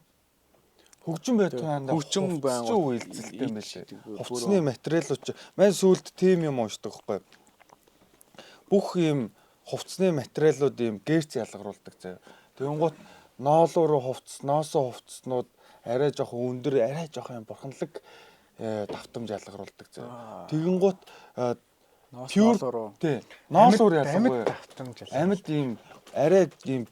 Хөгжим байтугай хөгжим байнга үйлцэлтэй юм байлээ. Хувцсны материалууд маань сүлд тийм юм уушдаг байхгүй. Бүх юм хувцсны материалууд юм герц ялгаруулдаг заяа. Тэгэнгუთ ноолуу руу ноосоо хувцснууд арай жоохон өндөр, арай жоохон бурханлаг давтамж ялгаруулдаг заяа. Тэгэнгუთ ноолуу тий. Ноолуур ялгаруулдаг давтамж. Амьд ийм арай ийм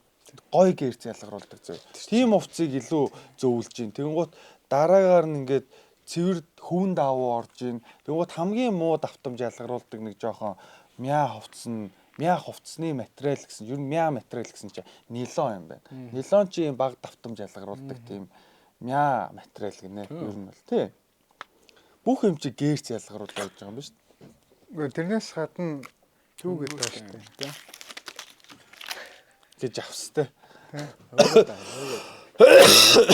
гой гэрц ялгаруулдаг заяа. Тийм хувцсыг илүү зөөвлж гин. Тэгэнгუთ дараагаар нь ингээд цэвэр хөвн давуу орж гин. Тэгэнгუთ хамгийн муу давтамж ялгаруулдаг нэг жоохон мяа хувцсны материал гэсэн. Ер нь мяа материал гэсэн чинь нилон юм байна. Нилон чи ийм баг давтамж ялгаруулдаг тийм мяа материал гинэ. Ер нь бол тий. Бүх юм чи гэрц ялгаруулж байгаа юм байна шүү дээ. Тэрнээс гадна юу гэдэг вэ шүү дээ. Гэж австай.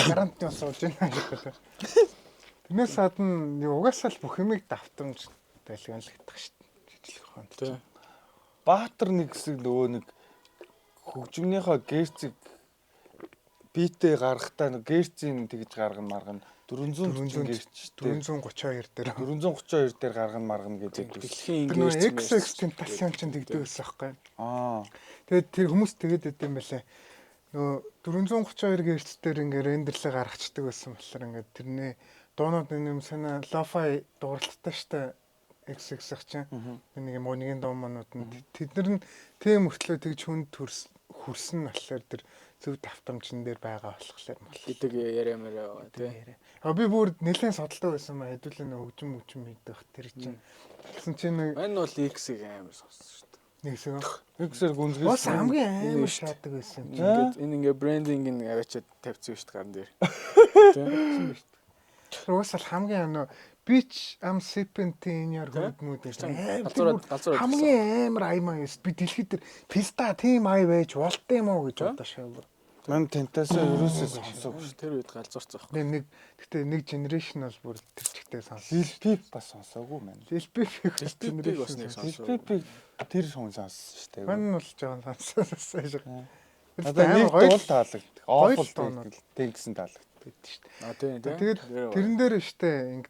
Гарантны сууж байна гэдэг. Тэрнээс гадна угаасаа л бүх юмыг давтамж байлгаалагдах шүү дээ. Жижиг хонд. Тий. Баатар нэг хэсэг нөгөө нэг хөгжмийнхаа герцийг битээ гаргахтаа нэг герцийн тэгж гаргана маргана 400 герц 432 дээр 432 дээр гаргана маргана гэдэг. Дэлхийн герц экстентасьон ч тэгдэг байсан байхгүй. Тэгээд тэр хүмүүс тэгээд идэв юм байлаа. Нөгөө 432 герц дээр ингээ рендерлээ гаргацдаг байсан болохоор ингээ тэрний дуунууд юм санаа лофай дууралттай штэ XX чинь нэг юм унигийн дуун манууд нь тэд нар нь тийм мөртлөө тэгж хүнд хөрсөн нь болохоор тэр зөв давтамжин дээр байгаа болохоор гэдэг яриамаар тий. би бүр нэлээд судалдаг байсан маа хэдүүлээ хөгжим хийдэг тэр чинь. Тэгсэн чинь нэг Энэ бол X-ийг амар сонссон шүү дээ. нэг хэсэг X-ээр гүнзгийсэн. бас хамгийн амар шаадаг байсан юм. Ингээд энэ ингээ брендинг ин аваачаад тавьчихсан шүү дээ гарын дээр. Тэр уусаа хамгийн Beach am sipping-ийн яар хөлдмүүд галзуур хамгийн амар аймаа ёс би дэлхийд тэр писта тийм ай байж болт юм уу гэж бодож шаав. Ман тентасаа ерөөсөө сонсоогүй шүү. Тэр үед галзуурцсан. Гэтэ нэг генерашн бол бүр тэр чигтээ сонсон. Лилпип бас сонсоогүй мэн. Лилпип бас нэг сонсоо. Лилпип тэр хүн сонссон шүү дээ. Ман бол жоохон сонссон шиг. Одоо нэг дул таалагддаг. Хоёр Awful тэгсэн таалагддаг шүү дээ. А тийм. Тэгээд тэрэн дээр штэ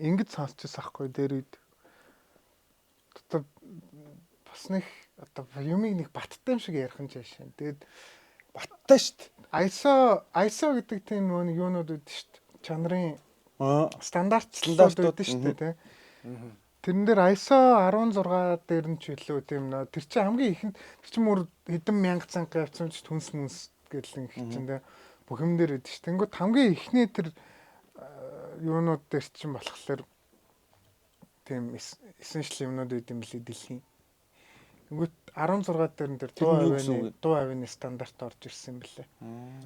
ингэж сонсчихсан ахгүй дээр үед. Одоо бас нэг одоо юмыг нэг баттай юм шиг ярих юм жаашаа. Тэгээд баттай шүү дээ. ISO гэдэг тийм нэг юунууд үүд шүү дээ. Чанарын стандартууд үүд шүү дээ, тийм. Тэрэн дээр ISO 16 дээр нь ч илүү тийм нөө тэр чинь хамгийн ихэнд тэр чинь мөр хэдэн мянга цанга авсан ч түнс мүнс гэдэг их чинь тийм бүх юм дээр үүд шүү. Тэнгүүд хамгийн ихний тэр юунууд дээр чинь болохоор тийм essential юмнууд үүд юм лээ дэлхийн. Тэнгүүд 16 дээр нь тэр дуу авины стандарт орж ирсэн бэлээ.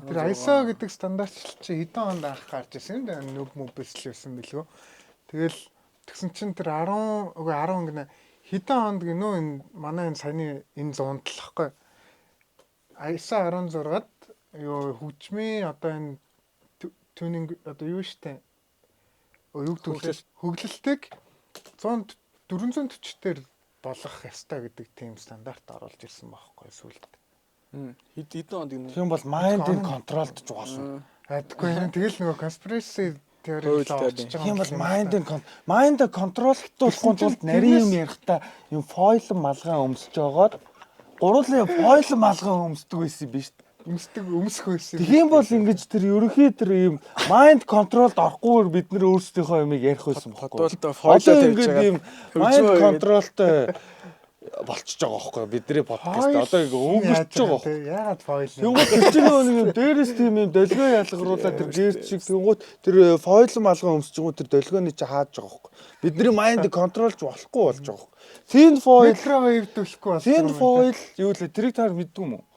Тэр ISO гэдэг стандартч чи хэдэн онд анх гарч ирсэн юм да нүг мөбөсл байсан бэлгөө. Тэгэл тэгсэн чинь тэр 10 гэнэ хэдэн онд гинөө энэ манай энэ саяны энэ 100 талахгүй. ISO 16-ад юу хөгжмийн одоо энэ тюнинг одоо юу штэ юу хөгжөлтийг 440 дээр болох ёстой гэдэг тийм стандарт оруулж ирсэн байхгүй сүүлд. Хэдэн онд гинэ. Тийм бол майндын контролдж болно. Тэгэхгүй тэгэл нөгөө conspiracy теори орж байгаа. Тийм бол майнд контролдуулахгүй тулд нарийн юм ярихдаа юм фойл малгай өмсөж байгаад гурлын фойл малгай өмсдөг байсан биз дээ. Өмсөх байсан. Тийм бол ингэж тэр ерөнхий тэр юм майнд контролд орохгүйгээр бид нэр өөрсдийнхөө юмыг ярих байсан байхгүй. Бодвол фойлоо тавьж байгаа. Тийм майнд контролтой болчихж байгаа байхгүй бидний подкаст одоо ингэ өнгөрч байгаа байхгүй. Яагаад фойл юм? Тэнгууд чинь нэг дээрээс тийм юм долгио ялгаруулаад тэр гэрч шиг тэнгууд тэр фойл малгай өмсчихгоо тэр долгионы чи хааж байгаа байхгүй. Бидний майнд контролж болохгүй болж байгаа байхгүй. Тин фойл микрого эвдүүлэхгүй болсон. Тин фойл юу лээ тэрийг таар мэддэг юм уу?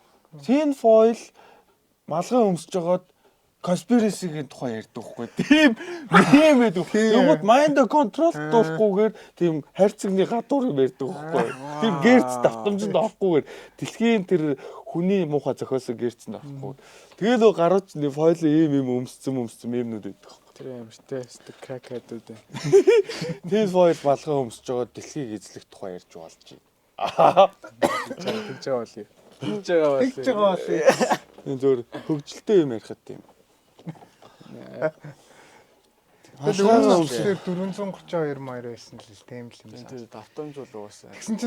Тин фойл малгай өмсөж жагаад conspiracy-гийн тухай ярьдаг байхгүй. Тийм байдаг. Тэгвэл майнд контролдуулахгүйгээр тийм хайрцагны гадуур юм ярьдаг байхгүй. Тийм гэрц давтамжинд орохгүйгээр дэлхийн тэр хүний муухай зохиосон гэрцэнд орохгүй. Тэгээд гарууч нэг файл ийм өмсцэн юмнууд байдаг. Тэр юм штэ кракадууд. Тийм файл малгай өмсөж жагаад дэлхийг эзлэх тухай ярьж болж тэгж байгаа бол юу? Тэгж байгаа бол энэ зөв хөгжилтэй юм ярихад тийм. Тэгэл өмсөлөөр 432 маяр байсан л тийм л юм байна. Тэр давтамж бол уусаа. Тэгсэн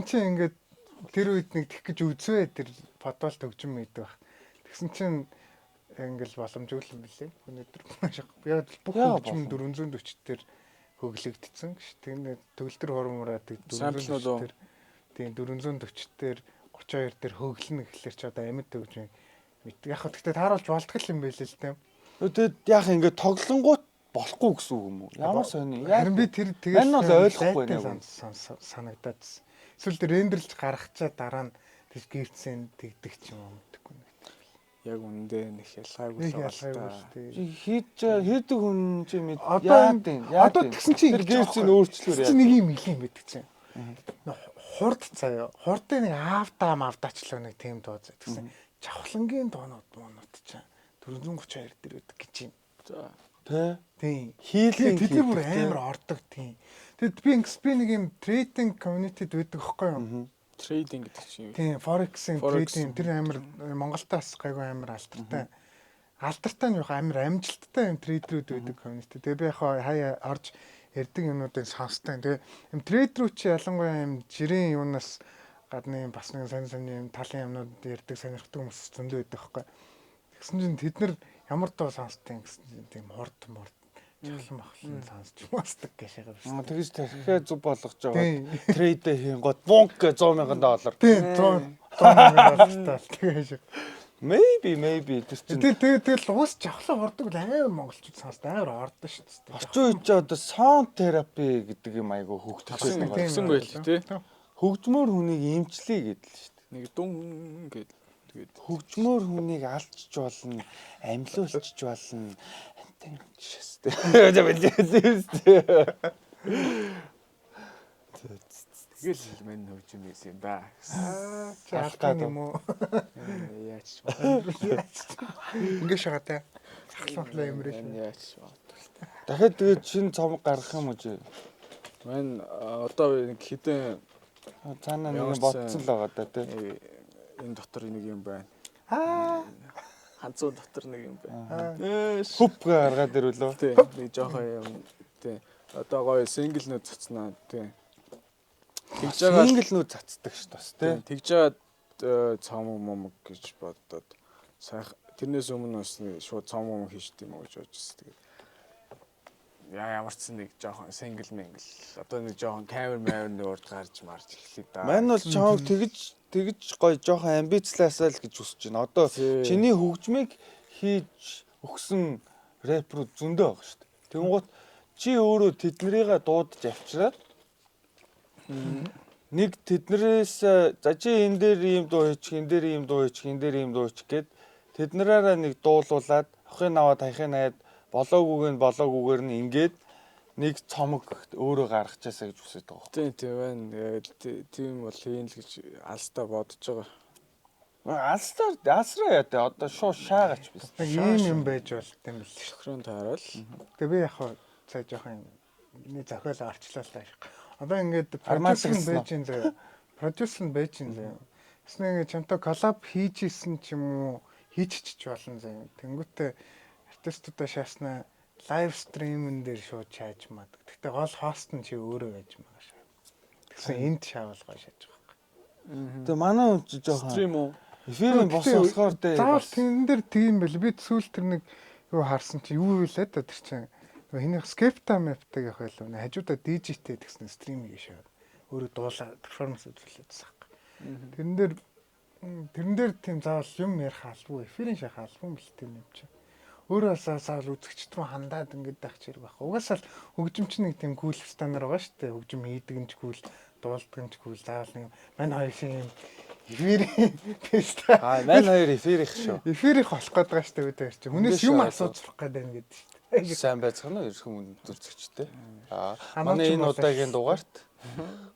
чинь ингээд тэр үед нэг тех гэж үзвэ тэр подвал төгжим мэддэг баг. Тэгсэн чинь ингээл боломжгүй юм билээ. Өнөөдөр яг бүх хөгжим 440 дээр хөглөгдсөн ш. Тэгээд төгөлдөр хормораад 440 дээр тийм 440 дээр 32 дээр хөглөнө гэхэлэр чи одоо амьд төгжим мэддэг. Яг гэхдээ тааруулж болтгол юм байлээ л тийм. Тэгээд яг ингээд тоглонгууд болохгүй гэсэн үг юм уу? Ямар сони. Харин би тэр тэгээд энэ бол ойлгохгүй нэг санагдаад. Эсвэл тэр рендерлж гаргачаа дараа нь тэр гэрцэн тэгдэг ч юм уу мэдгүй нэг. Яг үндэ нэг ялгаагүй л байна. Хийдэг хүн чи мэд. Одоо тэгсэн чи гэрцэн өөрчлөөр яа. Нэг юм хэлээ мэддэг чинь. Хурд заяа. Хурдын нэг авдаачлаа нэг тийм дуу зэ тэгсэн. Чавхлангийн доонууд чинь 432 дээр байдаг гэж юм. За. Тийм. Хийлийн тэдний бүр амар ордог тийм. Тэгэд би нэг юм трейдинг community-д байдаг байхгүй юу? Трейдинг гэдэг чинь юу? Тийм, forex-ийн трейдинг тэр амар Монголтаас гайгүй амар алдартай. Алдартай нь юу амар амжилттай юм трейдерүүд байдаг community. Тэгээ би хаяа орж ярддаг юмнуудыг сонсдог. Тэгээ юм трейдерүүд чи ялангуяа юм жирийн юунаас гадны бас нэг сайн юм талын юмнууд ярддаг сонирхдаг хүмүүс зөндөө байдаг байхгүй. Тэгсэн чинь тэд нар ямар дуу сонсдог гэсэн тийм хурд чухлан махлан сонсч мастаг гэж байгаа юм шиг. Тэгэж тэрхээ зүг болгож байгаа. Трейдэ хийн гот бонк $100,000. Тийм. Тэгээд Maybe тэр чинь тэгэл уус жавхлаа хордог л амар монголчууд сонсдог амар ордоо шүү дээ. орчин үед ч одоо sound therapy гэдэг юм айгу хөгжсөн байгаа. Тэгсэн байл тий. Хөгжмөр хүнийг эмчлэе гэдэл шүү дээ. Нэг дүн гээд тэгээд Хөгжмөр хүнийг алчж болно, амьлуулчих болно. Антин шээстэй. тэгэл мань хөгжим байсан юм да. Алгаа юм уу? Яач Ингээ шагатай. Ахлахлаа юмрээ. яач. Дахиад тэгээд шинэ цомог гаргах юм уу чи? Мань одоо нэг хідэн Цаанаа нэг бодсон л байгаа да тий. энэ дотор нэг юм байна. Ханцуу дотор нэг юм байна. Хүп гаргаад ирүүлээ. Тий, нэг жоохон юм. Тий. Одоо гоё сингл нөт цацнаа. Тий. Тэгж байгаа Синглнүүд цацдаг ш бас тий. тэгж жаад цомог момог гэж бодоод сайхан тэрнээс өмнө бас шууд цомог момог хийжт юм уу гэж бодчихсон. Тэгээд ямар ч нэг жоохон сингл мэнгл одоо нэг жоохон камер мавер нэг урд гарч марж эхлэе да. Мань бол чамаг тэгж гоё жоохон амбицлаасаа л гэж хүсэж байна. Одоо чиний хөгжмийг хийж өгсөн рэпрүүд зөндөө байгаа шүү дээ. Тэнгуут чи өөрөө тэднэрийгээ дуудаж авчираад нэг тэднэрээс за чи энэ дээр ийм дуу хийчих, энэ дээр ийм дуу хийчих, энэ дээр ийм дуу хийчих гэд тэднэрээрээ нэг дуулуулад авахын аваад тахын найд болоогүйгээр нь ингээд нэг цомог өөрөө гаргачихасаа гэж хүсэж байгаа. Тийм байна. Тийм бол хийн л гэж алстаа бодож байгаа. Алсраа яа тэ одоо шууд шаагач биш. Нэг ийм юм байж болт юм бэл шүү. Сохрон таарал. Тэгээ би яг цаа жоохон нэг зохиол арчлаа л тааш. Одоо ингээд Армаасгсан продюсер нь байж ин зэ. Тэснэ ингээд чамтай коллаб хийжсэн ч юм уу хийчих болно зэ. Тэнгүүтээ артистуудаа шааснаа лайв стримэн дээр шууд чааж мадаг. Гэхдээ гол хост нь чи өөрөө байж байгаа шаа. Тэгсэн энд шаавалгаа шааж байгаа. Тэгээ манай хүн чи жоохон Стрим үү? эфирийн бос болохоор дээ. Заавал тэн дээр тийм байл. Би сүүл тэр нэг юу харсан чи юу вэ лээ тэр чинь. Хинийх скепта мэптэг явах байлаа. Хажуудаа DJ-тэй тэгсэн стрим хийшээ. Өөрөө дуулаа перформанс үзүүлээдсэн. Тэрэн дээр тийм заавал юм ярих албагүй. Эфирийн шахах албагүй л тийм юм чи. Өөрөө заавал үзэгчд рүү хандаад ингэж байх хэрэг байх. Угаасаа л хөгжимч нэг тийм кул стандар байгаа шүү дээ. Хөгжим хийдэг нь ч кул, дуулдаг нь ч кул. Заавал нэг мань хоёр шиг юм эфирийн тест. Мань хоёр эфирийнх шүү. Эфирийнх болох гээд байгаа шүү дээ үүдээр чи. Хүнээс юм асууж сурах гээд байна гэдэг шүү дээ. Сайн байцгаана уу ерхэн үнд үзэгчтэй. Манай энэ удаагийн дугаарт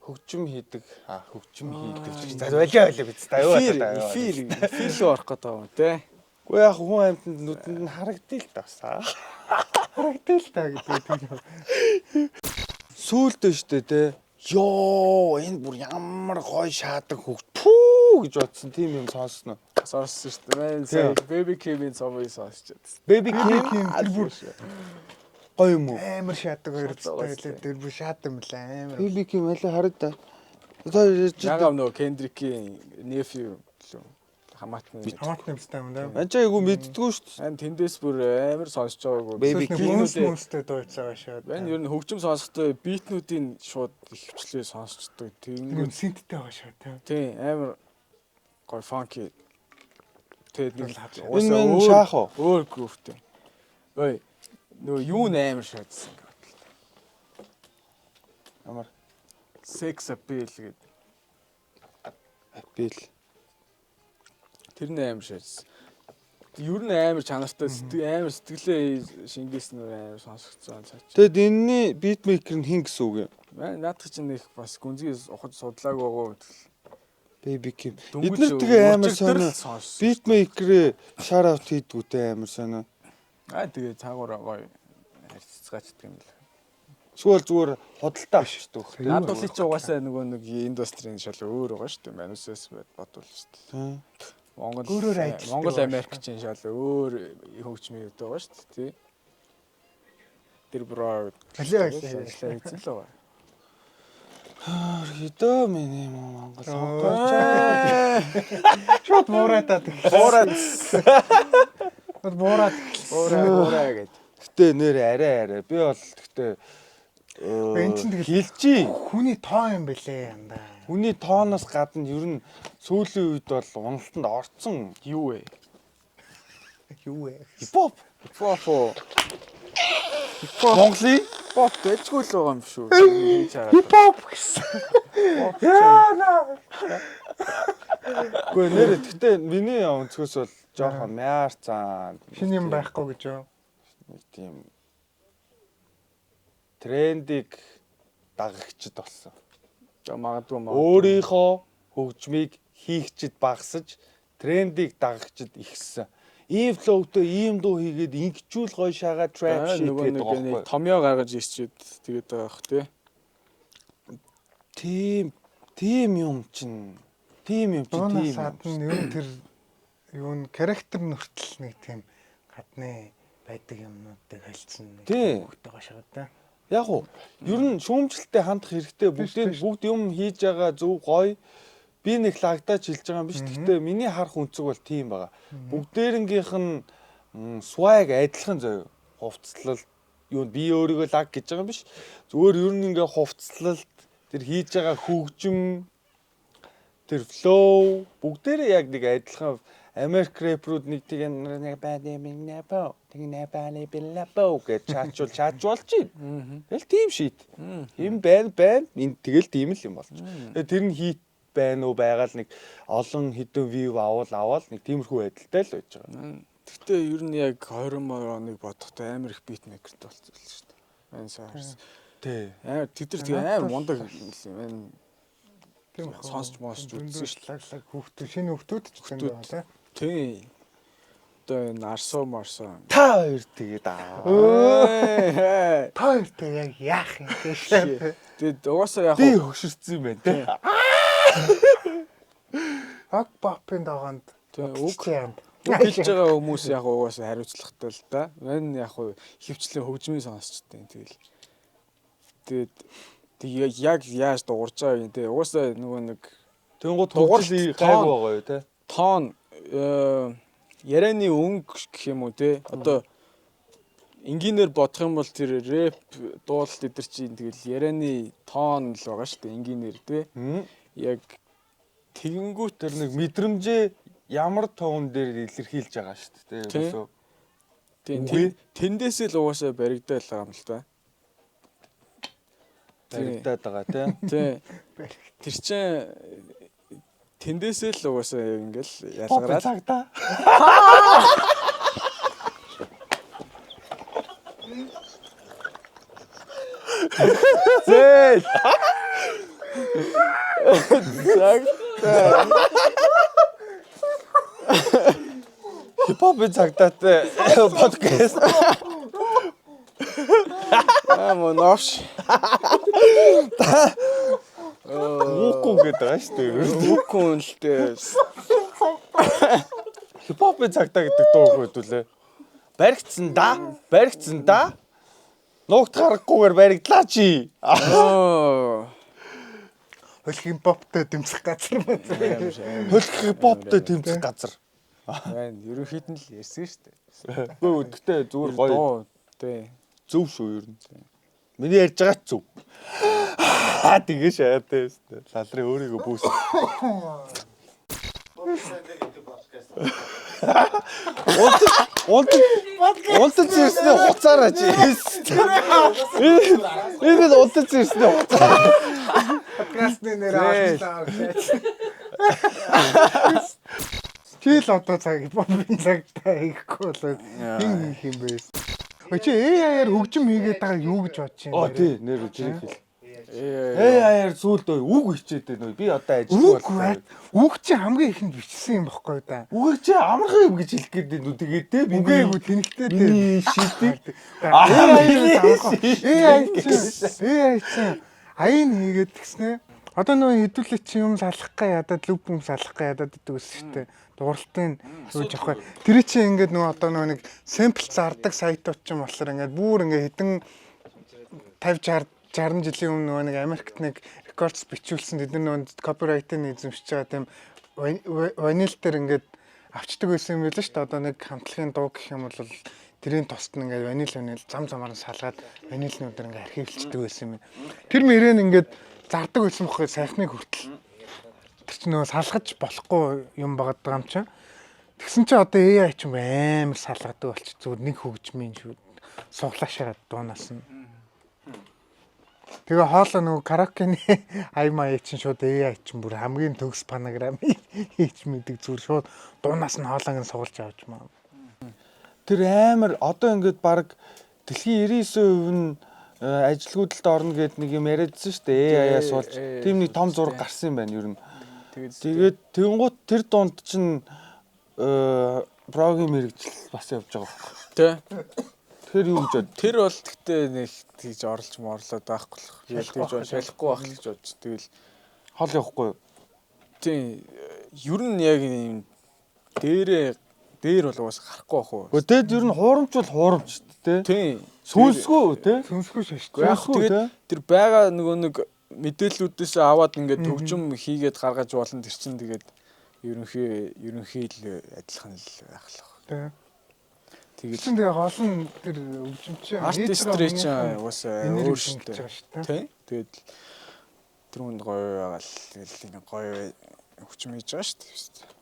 хөгжим хийдэг За байлаа биз та юу байна. Эфир рүү орох гээд байгаа юм те. Уу яг хүн амьтанд нүдэнд нь харагдъя л тасаа. Харагдъя л та гэдэг. Сүүлдээ штэ те. Йоо энэ бүр ямар гоё шаадаг хөгж пүү гэж бодсон тийм юм сонсно. Сонссон шүү дээ. Сая Baby Kim-ийн цомыг сонсч байсан. Baby Kim Тэр бүр гоё юм уу? амар шаадаг хоёртой тэр бүр шаадаг юм л амар. Baby Kim аль харагдаа. Яагаад нөгөө Kendrick-ийн nephew лөө хамаатны юмстай юм да. Анчаа айгу мэддгүү шүү дээ. ан тэндээс бүр амар сонсож байгаагүй. Baby Kim-тэй дууцгаа шаад. Байн ер нь хөгжим сонсохдоо битнүүдийн шууд ихвчлээ сонсчдаг. Тэгвэл синттэй байгаа шаа тий. Тийм амар гоё funky. Тэгээд нэг Энэ шаах уу? Өөр groove-тэй. Ой нөгөө юу амар шаадсан гэдэг. Амар Sex appeal гэдэг. апил. Тэр нь амар шаадсан. Ер нь амар чанартай амар сэтгэлээ шингээсэн нь амар сонсогдсон цаач. Тэгэд энэний битмейкер нь хин гэсэн үг юм. Наадах чинь их бас гүнзгий ухаж судлаагүй байгаа. Baby Kim. Эднэр тэгээ амар сонио. Битмейкерээ shout out хийдгүүтэй амар сонио. Тэгээ цаагаараа гоё харьцгаачдаг юм л. Зүгээр худалдаа авчдаг. Наадуулын чи угаасаа нөгөө нэг индустрийн шал өөр байгаа шүү дээ. Манусаас бодвол шүү дээ. Монгол Америкчин шал өөр хөгжмийн үдэ байгаа шүү дээ, тий. Тэр бро ажиллаа хийсэн л байгаа. Хэдөө миний Монгол сонгооч. Шууд мууратаад. Муураад гэдэг. Гэтэ нэр арай. Би бол гэтэ энэ чинь тэгэл хилжий. хүний тоо юм бэлээ янда. Хүний тооноос гадна ер нь сүүлийн үед бол уналтанд орцсон Юу вэ? Юу вэ? хипхоп. Хипхоп. Монголын Хипхоп дэжгүй л байгаа юм шүү. Хийж байгаа. Хипхоп гэсэн. Гэхдээ нэр гэхдээ миний өнцгөөс бол жоохон мяар цаан. Шинэ юм байхгүй гэж юу? Нэг тийм трендийг дагагчд болсон. Магадгүй Өөрийнхөө хөгжмийг хийгчд багасж, трендийг дагагчд ихссэн. Ийм флоутой ийм дуу хийгээд ингэчүүл гоё шагаа trap shit гэдэг нэг томьёо гаргаж ирчихэд тэгээд байгаа бах тий. Тийм юм чинь. Дуунаас гадна ер нь тэр юу н характер нүртэл нэг тийм гадны байдаг юмнуудыг хэлсэн нэг хөвгтэй гашгаа да. Яг уу ер нь шүүмжлэлтэй хандах хэрэгтэй. Бүгд юм хийж байгаа зөв гоё. Би нэг лагдааж хэлж байгаа юм биш. Гэхдээ миний харах өнцөг бол тийм байгаа. Бүгдээрнгийнх нь swag адилхан заяа. Хувцлал юу би өөрийгөө лаг гэж байгаа юм биш. Зүгээр ер нь ингээ хувцлалт тэр хийж байгаа хөгжим тэр flow бүгдээрээ яг нэг адилхан Америк рэпрүүд нэг нэг бад юм нэпо тэг нэпали биллапо гэж чаачуулж байна. Тэгэл тийм шийд. Им байна. Энэ тэгэл тийм л юм болж. Тэгээ тэр нь хит байна уу байгаал нэг олон хэдэн view авал нэг тиймэрхүү байдалтай л байж байгаа. Гэхдээ ер нь яг 20 оныг бодохдоо амар их битмейкерт болчихсон шүү дээ. Энэ саарс. Тий. Тэд нар тэгээ амар мундаг юм. Тийм сонсч моосч үзсэн шүү дээ. Лаг хүүхдүүд шинэ хүүхдүүд ч гэсэн байна тий. Одоо энэ арсуу марсаа. Та хоёр тэгээд Та хоёртай яг яах юм гэж. Тэгээд угаасаа яг би хөшөрсөн юм байна тий. Аг папын даганд үг хэлж байгаа хүмүүс яг угаасаа хариуцлагатай л да. Мань яг хөвчлэн хөгжмийн сонсчтой. Тэгээд яг яаж дуурж байгаа юм те. Угаасаа нөгөө нэг тэнгууд хөгжил гайг байгаа юу те. Тоон ярианы өнгө гэх юм уу те. Одоо энгийнээр бодох юм бол тэр рэп дуулалт эдэр чинь тэгэл ярианы тоон л байгаа шүү дээ. Энгийнээр те. Яг тэгэнгүүт тэр нэг мэдрэмжээ ямар тоон дээр илэрхийлж байгаа шүү дээ. Тийм тэндээсээ л угаасаа баригдаад байгаа юм л да. Баригдаад байгаа тийм. Тэр чинь тэндээсээ л угаасаа ингээл ялгараад цагтаа. Зээл. Хипхоп цагтаатай подкаст. Монош. Үгүй гэдэг байгаа шүү дээ. Үгүй л дээ. Хипхопын цагтаа гэдэг дуу хөдөлөө. Баригдсан да. Нуугт харахгүйгээр баригдлаа чи. Хөлх хипхоптой дэмжих газар байна. Хөлх хипхоптой дэмжих газар. Байна. Ерөнхийд нь л ярьсан шүү дээ. Үгүй өдөртэй зүгээр гоё. Тий. Зөв шүү ер нь. Миний ярьж байгаа ч зөв. Тэгээ шаатай шүү дээ. Лалрын өөрийгөө бүүс. Унтаж ирснээ хуцаараа чи. Энэ унтаж ирснээ хуцаараа. Подкастны нэр авчлаа гэж. Тэгэл одоо цаг хипхопын цагтаа хийхгүй болоод хин хийх юм бэ? Чи AI-аар хөгжим хийгээд байгаа юу гэж бодож байна? Тий, нэр үжиг хэл. AI-аар сүлд үг хичээд байна уу? Би одоо ажиллаж байна. Үг чи хамгийн ихэнд бичсэн юм бохгүй да. Үгийг чи амархан юм гэж хэлэх гээд байна уу? Тэгээд те би үгүй тэнхтэй дээ. Шилдэг. AI чи аян хийгээд гиснэ. Одоо нөгөө хэдүүлээ чи юм салах га ядаад лүп юм салах га ядаад гэдэг үс шүү дээ. Дууралтын юуж авах. Тэр чи ингээд нөгөө одоо нөгөө нэг сэмпл зардаг сайтууд ч юм болохоор ингээд бүр ингээд хэдэн 50 60 жилийн өмнө нөгөө нэг Америкт нэг рекордс бичүүлсэн тэд нөгөө копирайтыг эзэмшиж байгаа тийм ванил дээр ингээд авчдаг байсан юм байл шүү дээ. Одоо нэг хамтлагын дуу гэх юм бол тэрийн тост нь ингээд ванил зам замаар нь салгаад ванилнуудаар ингээд архивлцдаг байсан юм. Тэр мөрөө ингээд зардаг байсан бохоо сайхныг хүртэл. Тэр чинь нөгөө салгаж болохгүй юм байгаа юм чинь. Тэгсэн чинь одоо AI ч юм амар салгадаг болчих зүгээр нэг хөгжмийн шүү. Суглаашаад дуунаас нь. Тэгээ хоолоо нөгөө караокены аймаа чинь шууд AI чинь бүр хамгийн төгс панограм хийж мэдэг зүгээр шууд дуунаас нь хоолойг нь сугалж авч маа. Тэр амар одоо ингээд баг дэлхийн 99% нь ажилгүйдэлд орно гэд нэг юм яриадсан шүү дээ. AI-аас болж тийм нэг том зураг гарсан юм байна ер нь. Тэгээд тэгэнгუთ тэр дунд чинь програм мэрэгжил бас явж байгаа байхгүй. Тэ. Тэр юу гэж бод. Тэр бол гэхдээ нэг тийж оролж морлоод байхгүй л. Яг тийж шалахгүй байх л гэж бодож. Тэгэл хол явахгүй юу? тийм ер нь яг юм дээр бол уус гарахгүй байх уу. Гэхдээ тэгэд ер нь хуурамч бол хуурамч шүү дээ. Тийм. Сүнсгүй тий. Сүнсгүй шашгүй. Яг тэгээд тэр байгаа нөгөө нэг мэдээллүүдээс аваад ингээд төгжим хийгээд гаргаж болно тэр чинь тэгээд ерөнхий л адилхан л байх л байна. Тэгээд тэгээ хоол нь тэр өвчмч артистрийн чинь уусаа өөр шүү дээ. Тийм. Тэгээд тэр хүнд гоё байгаа л тэгэл нэг гоё өвчм хийж байгаа шүү дээ.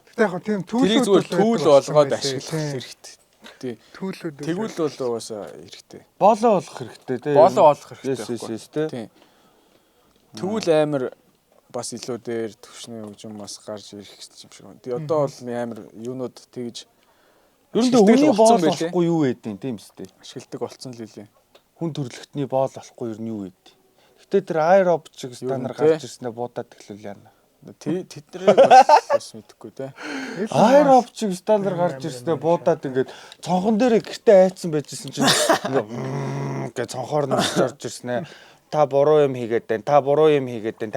Тэгтээ яг тийм түүл болгоод ашиглах хэрэгтэй. Түүлүүд тэгвэл бол уусаа хэрэгтэй. Боолоо болох хэрэгтэй тий. Боолоо олох хэрэгтэй. Тийм. Тэгвэл амар бас илүү дээр төвшний хөгжим бас гарч ирэх юм шиг байна. Тэгээ одоо бол амар юунууд тэгж ерөндөө хүний боол болохгүй юу гэдэг тийм үстэй. ашигладаг болцсон л үлээ. Хүн төрлөختний боол болохгүй ер нь юу гэдэг. Гэтэ тэр аэроб чиг стандар гарч ирснээр буудаад эхлүүл яана. Тэднийг бас мэдэхгүй те. Аэроб чиг стандар гарч ирснээр буудаад ингээд цонхон дээр гэртээ айцсан байжсэн чинь ингээд цонхоор нь орж ирснээр та буруу юм хийгээд байна. Та буруу юм хийгээд байна.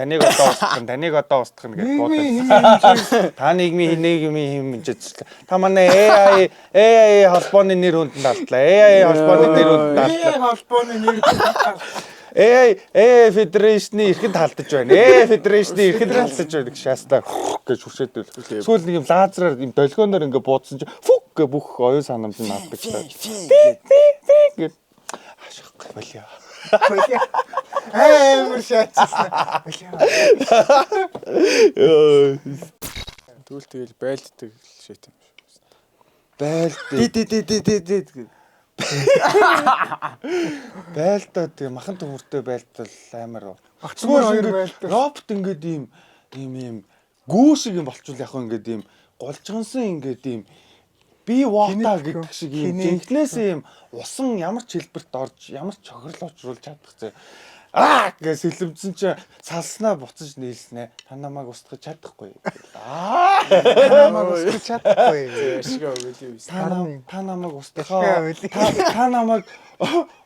Таныг одоо устгах гэж буудаад. Та нийгмийн хин хэмжиж. Та манай AI холбооны нэр хүнд далдлаа. AI холбооны нэр хүнд далдлаа. AI холбооны нэр AI Federation-ы ихэнд халдаж байна. AI Federation-ы ихэнд халдаж байна гэж шаастаа гэж хүшээдвэл. Сүүл нэг юм лазераар юм долгионоор ингээ буудсан чинь фүк гэ бүх оюун санамж нь алддаг таа. Гэт ашиггүй болио. амар шаачсан. Тэгвэл тэгэл байлддаг шийт юм шүү. Байлд. Байлдаа тэгээ махан төмөртэй байлдал амар. Зүгээр хоёр байлдаа. Робот ингээд ийм гүү шиг юм болчвол яг ингээд ийм голжгансан ингээд ийм би water гэдэг шиг ийм жинхнээс ийм усан ямар ч хэлбэрт орж ямар ч чохирлоо очруулж чадах зэ. Гэж сэлэмцэн чи салснаа буцаж нийлснэ. Та намайг устгах чадахгүй. Намайг устгах чадахгүй. Ашигаа өгөөл юм. Та намайг устгахаа. Та намайг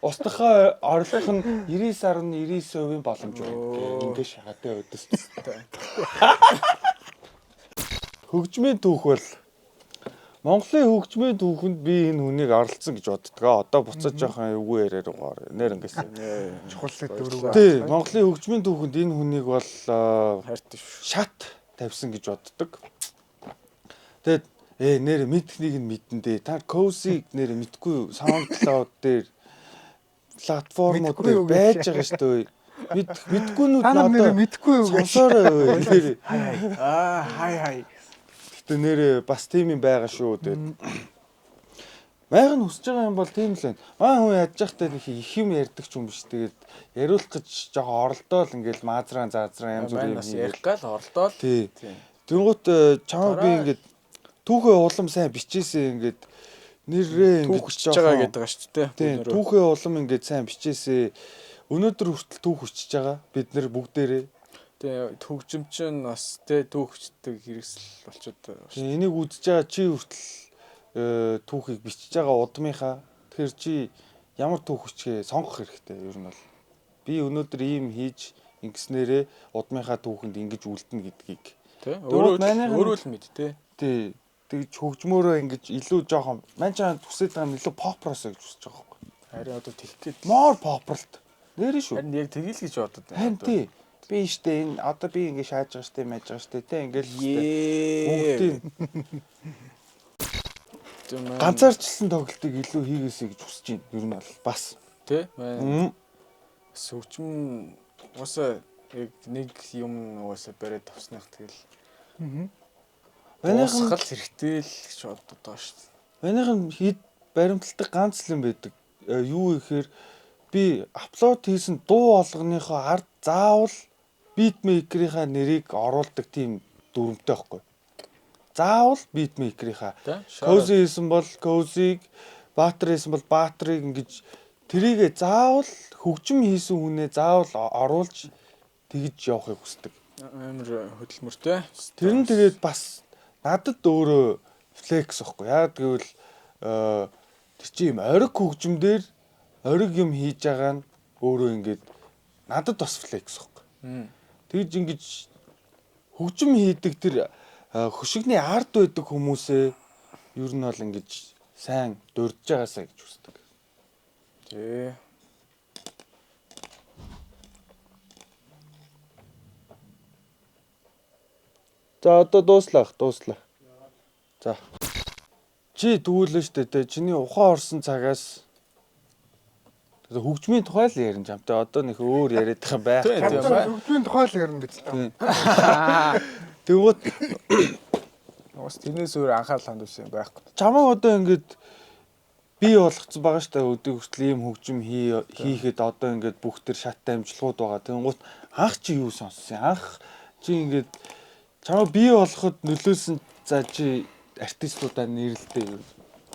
устгахаа орлох нь 99.99% боломж байна. Ингээ шахаатай өдөс. Хөгжмийн түүх бол Монголын хөгжмийн түүхэнд би энэ хүнийг оролцсон гэж боддгоо. Одоо буцаж жоохон эвгүй яриад байгаа. Нэр ингэсэн. Чухал дөрөв. Тий, Монголын хөгжмийн түүхэнд энэ хүнийг бол шат тавьсан гэж боддог. Тэгээд нэр мэдхнийг нь мэдэн дээ. Та Cozy нэр мэдгүй SoundCloud дээр платформуд дээр байж байгаа шүү дээ. Мэдгүйнүүд надад мэдгүй юу гэж сонсоорой. Хай. Гэтэ нэрээ бас тийм юм байгаа шүү. Тэгээд майх нь хүсэж байгаа юм бол тийм л байна. Маа хүн яаж яхтай их юм ярьдаг ч юм биш. Тэгээд яриулах гэж жоохон оролдоол ингээл маазраан заазраан янз бүрийн юм ярих гал оролдоол. Тий. Тэнгуут чамаа би ингээд түүхээ улам сайн бичээсээ ингээд нэрээ ингээд хүчж байгаа гэдэг байгаа шүү дээ. Тий. Түүхээ улам ингээд сайн бичээсээ өнөөдөр хүртэл түүх хүчж байгаа. Бид нэр бүгдээрээ тэгээ төгжимчин бас тэ түүхчдэг хэрэгсэл болчиход байна. Энийг үзэж байгаа чи хүртэл түүхийг бичиж байгаа удмынхаа тэгэхээр чи ямар түүх хүчгээ сонгох хэрэгтэй ер нь бол би өнөөдөр ийм хийж ингэснээрээ удмынхаа түүхэнд ингэж үлдэнэ гэдгийг тий өөрөө л мэд тий тэгж хөгжмөөрөө ингэж илүү жоохон маань чам хүсэж байгаа юм илүү попросоо гэж хүсэж байгаа байхгүй харин одоо тэгэх гээд моор попролт нэрээ шүү харин яг тгийл гэж бодод байна харин тий би штэ энэ одоо би ингэ шааж байгаа штэ мэж байгаа штэ тий ингээл бүгдийн ганцаарчлсан тоглолтыг илүү хийгээсэй гэж хүсэж байна ер нь бол бас тий хөгжим Уусаа нэг юм уусаа бариад тавсных тэгэл. Манайхан Уусгал хэрэгтэй л гэж боддог доо шүү дээ. манайхан хэд баримталдаг ганц л юм байдаг. Юу гэхээр би апплод хийсэн дуу олгоныхоо ард заавал битмейкерийнхаа нэрийг оруулдаг тийм дүрмтэй байхгүй. Заавал битмейкерийнхаа Cozy хийсэн бол Cozy-г, Баатар хийсэн бол Баатарыг ингэж тэрийгэ заавал хөгжим хийсэн хүнээ заавал оруулж тэгж явахыг хүсдэг. Амар хөдөлмөртэй. Тэр нь тэгээд бас надад өөрөө флекс واخгүй. Яг гэвэл тэр чинь юм ориг хөгжмөөр ориг юм хийж байгаа нь өөрөө ингээд надад бас флекс واخгүй. Тэгж ингэж хөгжим хийдэг тэр хөшигний ард байдаг хүмүүсээ ер нь бол ингэж сайн дурдж байгаасаа гэж үздэг. Тий. За одоо дууслаа. За. Чи тэгүүлэн штэ тэ чиний ухаан орсон цагаас хөгжмийн тухай л ярина жамтай. Одоо нөх өөр яриад байгаа байх. Хөгжмийн тухай л ярина биз дээ. Тэгвэл Уус тэрнээс өөр анхаарал хандуулсан байхгүй. чамаа одоо ингээд бий болгоцсон байгаа штэ өдөө хүртэл ийм хөгжим хийхэд одоо ингээд бүх төр шаттай амжилтууд байгаа. Тэнгуут анх чи юу сонссон? Анх чи ингээд чамаа бий болгоход нөлөөсөн за чи артистуудаа нэрлэлтэй юу?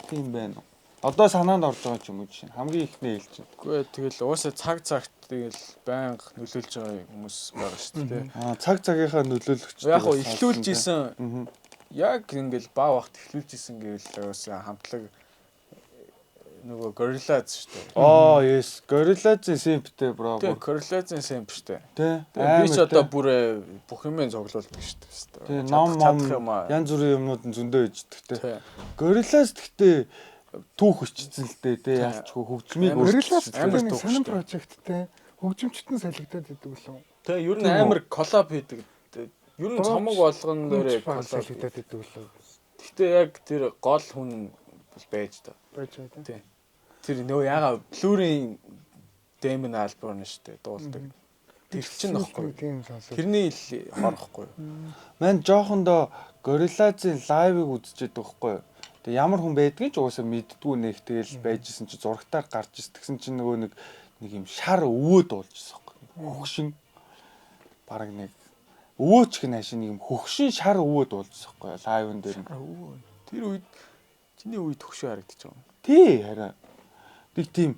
Тийм байна уу? Одоо санаанд орж байгаа ч юм уу жишээ. Хамгийн ихний хэлж байна. Үгүй тэгэл уусаа цагт тэгэл байнга нөлөөлж байгаа хүмүүс байгаа шүү дээ. Цаг цагийнхаа нөлөөлөгч. Яг гоо эхлүүлж исэн. Яг ингээл баа бахт эхлүүлж исэн гэвэл уусаа хамтлаг нөгөө Gorillaz шүү дээ. Yes. Gorillaz-ийн Simp-тэй браво. Тэг Gorillaz-ийн Simp шүү дээ. Тэ. Би ч одоо бүр бүх юмээ цуглуулдаг шүү дээ. Тэг ном янз бүрийн юмнууд нь зөндөө иждэг тэ. Gorillaz гэхдээ түүх өчсөн л дээ тэ яалчгүй хөгжмийг Gorillaz амар сонин прожекттэй хөгжимчтэн солигдоод идэг үлээ. Тэ ер нь амар коллаб хийдэг. Ер нь цомог болгон дээр коллаб солигдоод идэг үлээ. Гэхдээ яг тэр гол хүн байж та. Байж байгаа тий. Тэр нөө яга Blur-ийн Damon Albarn шүү дээ дуулдаг. Тэр чинь нөхгүй. Тэрний ил хорохгүй. Мань жоохондоо Gorillaz-ийн лайвыг үзчихэд байхгүй. Тэг ямар хүн байдгийг ч угаасаа мэддгүү нэг тэгэл байжсэн чи зурагтаар гарч ирсэн. Тэгсэн чинь нөгөө нэг юм шар өвөө дуулж ирсэн байхгүй. Хөгшин бараг нэг өвөөч их наашин нэг юм хөгшин шар өвөө дуулж ирсэн байхгүй. Лайвн дээр. Тэр үед чиний үед төгшөө харагдчих юм. Тий хараа. Нэг тийм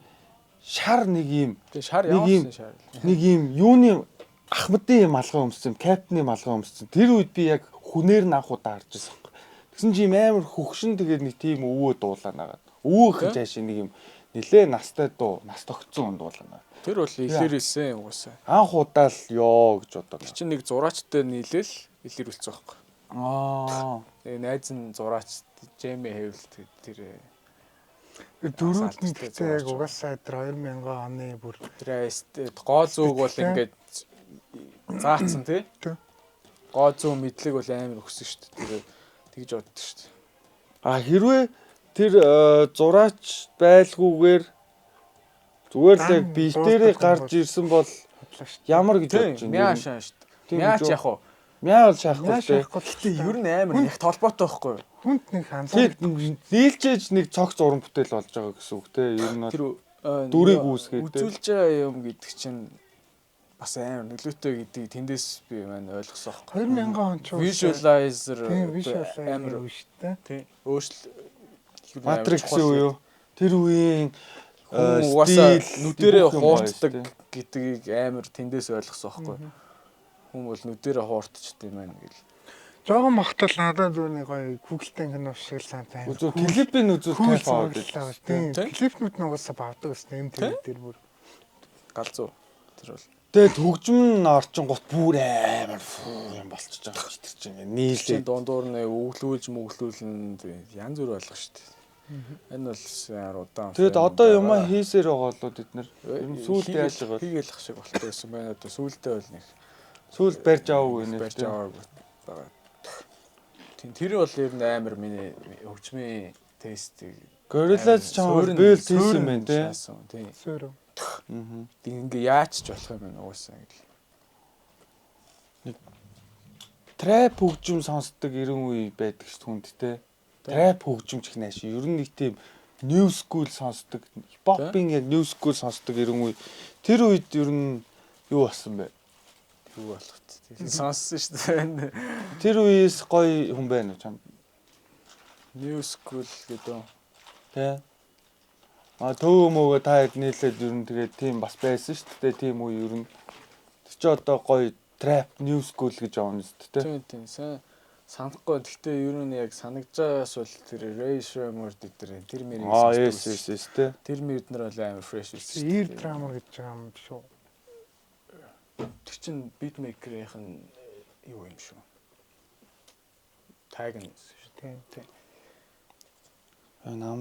шар нэг юм. Тэг шар явуулсан шар. Нэг юм юуны ахмадын юм алгаа өмссөн, капитны малгай өмссөн. Тэр үед би яг хүнээр нь анх удаа харж байсан. Тэгсэн чи амар хөгшин тэгээд нэг тийм өвөө дуулаа нагаад. Өвөө их жаашаа нэг юм нилээ настай дуу, нас тогтсон хүн дуулаа. Тэр бол илэрэлсэн угаасаа. Анх удаа л ёо гэж бодоо. Тэр чинь нэг зураачтай нийлээл илэрүүлсэн байхгүй. Тэгээ найз нь зураач Jamie Havel тэр дөрүүд нь гэхдээ яг угаасаа 2000 оны бүр тэр гоо зүг бол ингээд заацсан тий. Гоо зүг мэдлэг бол амар өгсөн шүү дээ. Тэгээ тэгж боддог шүү дээ. Хэрвээ тэр зураач байлгүйгээр зүгээр л яг битээрээ гарч ирсэн бол ямар гэж бодож байна? Мяа шаа шүү дээ. Мяач яг уу. Мяа бол шахахгүй тий. Гэхдээ ер нь амар их толботой байхгүй юу? хүнд нэг хандлага нийлжээж нэг цогц уран бүтээл болж байгаа гэсэн үг те. Ер нь тэр дүрийг үүсгээд үзүүлж байгаа юм гэдэг чинь бас амар нөлөөтэй гэдгийг тэндээс би маань ойлгосон байхгүй. 2000 он ч Visualizer амар үүштэй. Тийм. Өөрчлөлт Matrix-ийн үе. Тэр үеийн угаасаа нүдэрээ хуурддаг гэдгийг амар тэндээс ойлгосон байхгүй. Хүмүүс нүдэрээ хуурдчихдээ маань гэл. Жогон махтал надад зүүний гоё Google-тэй кино шиг л сантай. Клипийн үзүүл кайф аваад байлаа. Тийм. Клипнүүд нь угаасаа бавдаг гэсэн юм тэр бүр галзуу. Тэр бол. Тэгээд хөгжим нь орчингууд бүр амар юм болчихж байгаа ч тэр чинь нийлээ. Дундуур нь өглүүлж янз бүр болгох шүү дээ. Энэ бол удаан. Тэгэд одоо юмаа хийсээр байгаа болоо бид нэр сүүлд яаж байгаа хийгээл ах шиг болтой байсан байна. Одоо сүүлдээ бол нэг сүүлд барьж аваагүй нэ. Барьж аваагүй байгаа. Тэр бол ер нь амар миний хөгжмийн тестийг Gorillaz чамаар бэлт хийсэн байна тий. сөрөө. бодох. Ингээ яаж ч болох юм угаасаа гэл. Трэп хөгжим сонсдог 90 үе байдаг ш түнд те. Трэп хөгжимч их нааш. Ер нь нэг тийм new school сонсдог. Хипхопын яг new school сонсдог 90 үе. Тэр үед ер нь юу болсон бэ? Юу болох вэ? Сонссон шүү дээ. Тэр үеэс гоё хүн байна уу чам? New school гэдэг. Тэ. Төв мөгөө та хэд нийлээд ер нь тэгээд тийм бас байсан шүү дээ. Тийм үе ер нь. Тэр чи одоо гоё trap new school гэж аавна шүү дээ. Тийм сайн санахгүй. Гэхдээ ер нь яг санагдажаас бол тэр Ray Shremmerd тэр мэрийг Yes тэ. Тэр мэрд нар бол амар fresh байсан. Ear drummer гэж байгаа юм шүү. Тэр чин beatmaker-ийн юу юм шүү. Tag нь шүү. Тийм.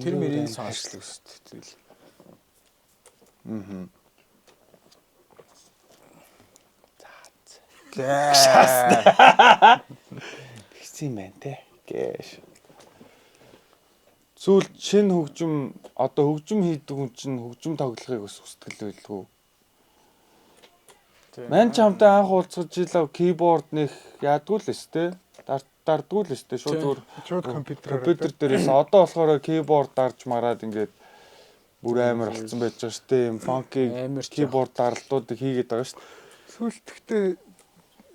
Тэр мэрийг сонсдог шүү дээ. Тэгсэн байна те. Гээш. Сүүл шинэ хөгжим одоо хөгжим хийдэг хүн чинь хөгжим тоглохыг өс хүсдэг байлгүй. Ман ч хамтаа анх уулзах жилээ keyboard нэх яадгүй л өстэй. Дардгүй л өстэй шууд компьютер дээрээс одоо болохоор keyboard дарж мараад ингээд бүр амар болсон байж байгаа шүү дээ. Юм funky keyboard дарлуудыг хийгээд байгаа шүү дээ. Сүүлд гэхдээ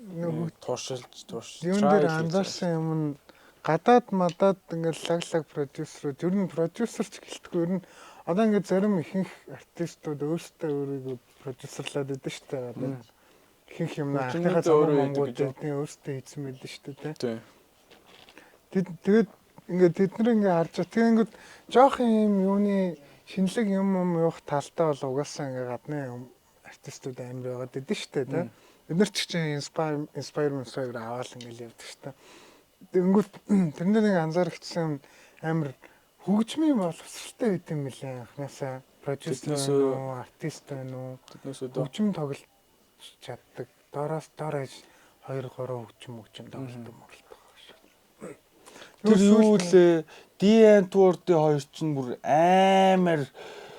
нөгөө туршилж юм дээр анзаарсан юм нь гадаад мадаад ингээд лаглаг продюсерүүд ер нь продюсер ч гэлтгүй ер нь одоо ингээд зарим ихэнх артистууд өөрсдөө өөрийгөө продюсерлаад байдаг шүү дээ. Ихэнх юм анхныхаа замууд өөрсдөө хийсэн байдаг шүү дээ. Тэгээд ингээд тэд нар ингээд харж байгаа. Тэгээд ингээд жоох юм юуны шинэлэг юм явах талтай бол угаасаа ингээд гадны артистууд амар байгаад байдаг шүү дээ. Бид нар ч чинь inspire аваад ингээд явдаг шүү дээ. Тэнгүүт тэрнээ нэг анзаарчихсан амар хөгжмийн боловсралтай байт юм билээ. Анхнаасаа продюсер уу, артист байна уу? Хөгжим тоглож чаддаг. Доороос доорож 2 3 хөгжим тоглолт юм бол. Тэр юу лээ DN Tour-ийн хоёр чинь бүр амар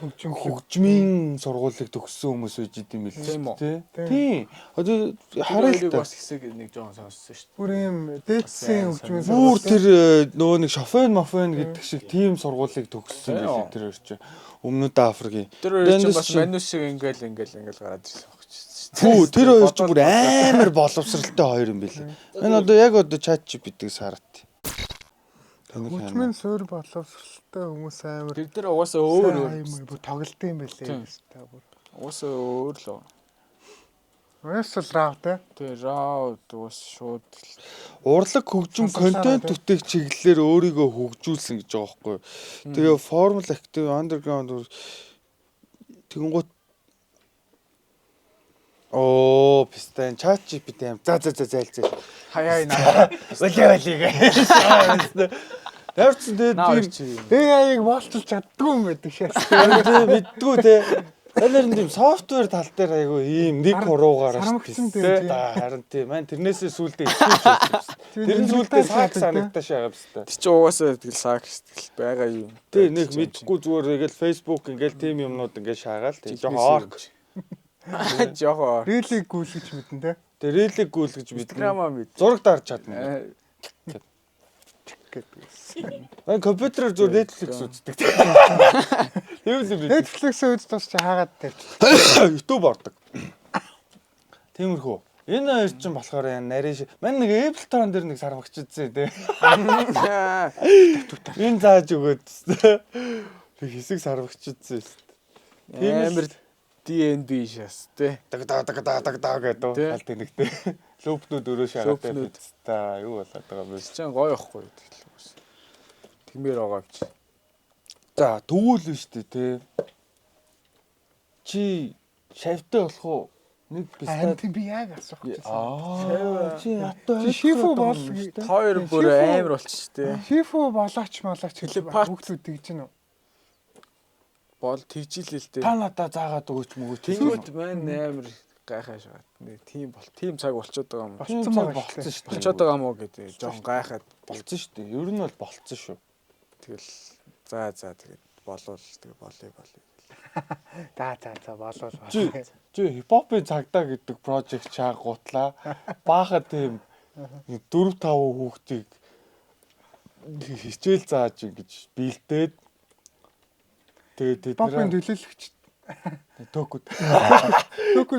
хөгжмийн сургуулийг төгссөн хүмүүс үж идэм билээ тий. Тийм. Одоо хараад бас хэсэг нэг жоон сонссон шүү дээ. Бүр юм дээдсийн хөгжмийн бүр тэр нөгөө нэг шофен мафен гэдэг шиг тийм сургуулийг төгссөн билээ тэр хоёр чинь. Өмнөд Африкийн. Тэр хоёр чинь бас манус шиг ингээл гараад ирсэн баг ч. Хүү тэр хоёр чинь бүр амар боловсралтай хоёр юм билээ. Энэ одоо яг одоо чат GPT-г сарат. Хөгжмийн суурь боловсралтай хүмүүс амар тэр дээр угаасаа өөр бүр тоглолт юм байлээ гэсэн бүр. Угаасаа өөр л. Угаасаа рав те. Тэр рав уус шууд урлаг хөгжим контент бүтээх чиглэлээр өөрийгөө хөгжүүлсэн гэж байгаа байхгүй. Тэгээ Formula Active Underground тэгэнгუთ пистэн чат GPT юм. За зайлцээ. хаяа наа. Вали. Тавьчихсан би аяг болтолж чаддгүй юм байдаг шээ. Мэддгүй те. Танаар тийм софтвер тал дээр айгу ийм нэг хуруугаар шүү. Харин тийм маань тэрнээсээ сүулдэ ичгүй. Тэр нь сүулдэ сакс санагдаж байгаа юм шүү. Тэр чи угаасаа тэгэл сакс тэгэл байгаа юм. Тий нэг мэдхгүй зүгээр ингээл Facebook ингээл тийм юмнууд ингээл шаагаал тий жоохон орк. Жохоо. Религ гүйлгэж мэдэн те. Тэ религ гүйлгэж мэдэн. Инстаграмаа мэд. Зураг дарж чадна. Ан компьютероор зүгээр Netflix үздэг. Netflix-ээ үздэг ч хаагаад тавьчих. YouTube ордог. Тиймэрхүү. Энэ хоёр чинь болохоор нарийн мань нэг Ableton дээр нэг сарвагчдсан тий. Энэ зааж өгөөд тий. Хэсэг сарвагчдсан шүү. Амар DNB шас тий. Даг гэдэг алт нэгтэй. Лупнууд өрөө шагаад тавьчихсан. Юу болоод байгаа бэ? Чан гоё ихгүй. Тэмээр байгаа юм чи. За тэгвэл нь шүү дээ тий. Чи шавьтай болох уу? Нэг бистад би яг асуух гэж байна. Чи ятаа шифу бол хоёр бүр амар болчих тий. Шифу болооч хэлээ хүүхдүүд тэгж гэнэ үү? Бол тэгжилээ л дээ. Та надаа заагаад өгөөч мөгөөч. Тэнгүүд маань амар гайхаа шагаад. Нэг тийм цаг болчиход байгаа юм. Болцсон шүү дээ. Болчиход байгаа юм уу гэдэг. Жохон гайхаад болцсон шүү дээ. Ер нь бол болцсон шүү. Тэгэл за тэгээд болвол тэгээ болъё. За болоо. Чи хипхопын цагдаа гэдэг project чаагуутлаа. Баахад тийм 4-5 хүүхдийг хичээл зааж ингэж бэлдээд тэгээд Хипхопын төлөөлөгч төөхөд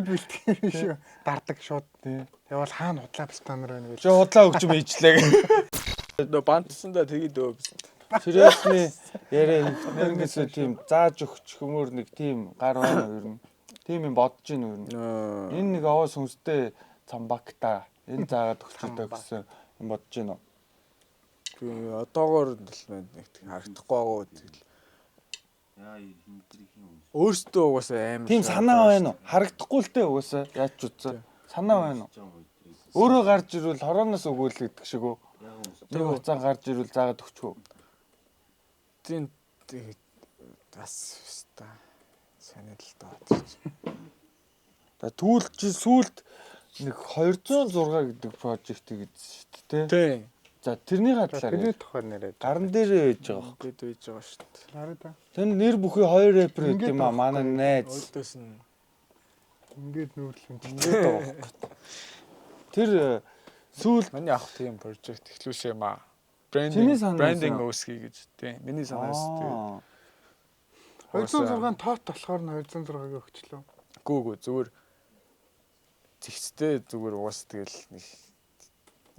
бэлтгэх юм шүү. Дардаг шууд. Явал хаана худлаа пстанаар байна гэж. чи худлаа өгч мэйчлээ. Нөө бантсандаа тэгээд өө. Сериусны яриа нэгээс тийм зааж өгч хүмүүр нэг тийм гар байна уу ер нь. Тийм юм бодож гин үү. Энэ нэг аваа сүнстэй цамбагта энэ заагаад өгч өгдөг гэсэн юм бодож гин үү. Одоогоор нэг харагдахгүй байгаа тэгэл. Өөртөө угаасаа амар. Тийм санаа байна уу? Харагдахгүй л дээ угаасаа. Яаж ч үтсэн. Санаа байна уу? Өөрөө гарч ирвэл хорооноос өгөөл гэдэг шиг үү? Нэг хугацаа гарч ирвэл заагаад өгчихөө. Тийм бас та санаа л таа. Түүл чи сүулт нэг 206 гэдэг project хийсэн шүү дээ. Тийм. За тэрний хадлаар тэрний тухай нэрээ. гаран дээрээ ээж байгаа. Гэд үйж байгаа шүү дээ. Хараа да. Тэр нэр бүхий 2 рэпер гэдэг юм аа. Манай найз. Өлдөөс нь Ингээд нүүрлэн Ингээд байгаа. Тэр сүүл миний ах тийм project эхлүүлсэн юм аа. Брендинг үүсгий гэж тийм. Миний санаас тийм. 206-ын тоот болохоор нь 206-ыг өгчлөө. Гүү зүгээр зэгцтэй зүгээр уус тэгэл нэг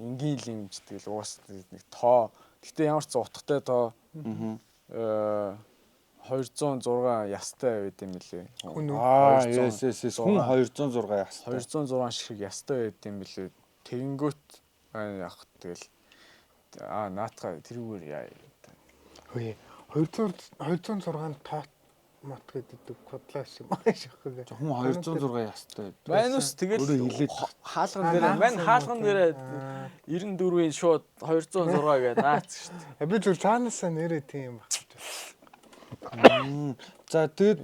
энгийн лимж тэгэл уус нэг тоо. Гэтэ ямар ч утгатай тоо. 206 ястай байд юм лээ. Хүн үү? Yes. Хүн 206 ястай. 206 шиг ястай байд юм лээ. Тэгэнгүүт яах тэгэл наатаа тэрүүгээр яа. Хөөе 206-ын тоот мат гэдэг кодлаас юм ааш ахгүй. Хүн 206 ястай. Манус тэгэл хаалган дээр мань хаалган дээр 94-ийн шууд 206 гэдэг наац шүү дээ. Би зөв цаанаасаа нэрээ тийм баг. За тэр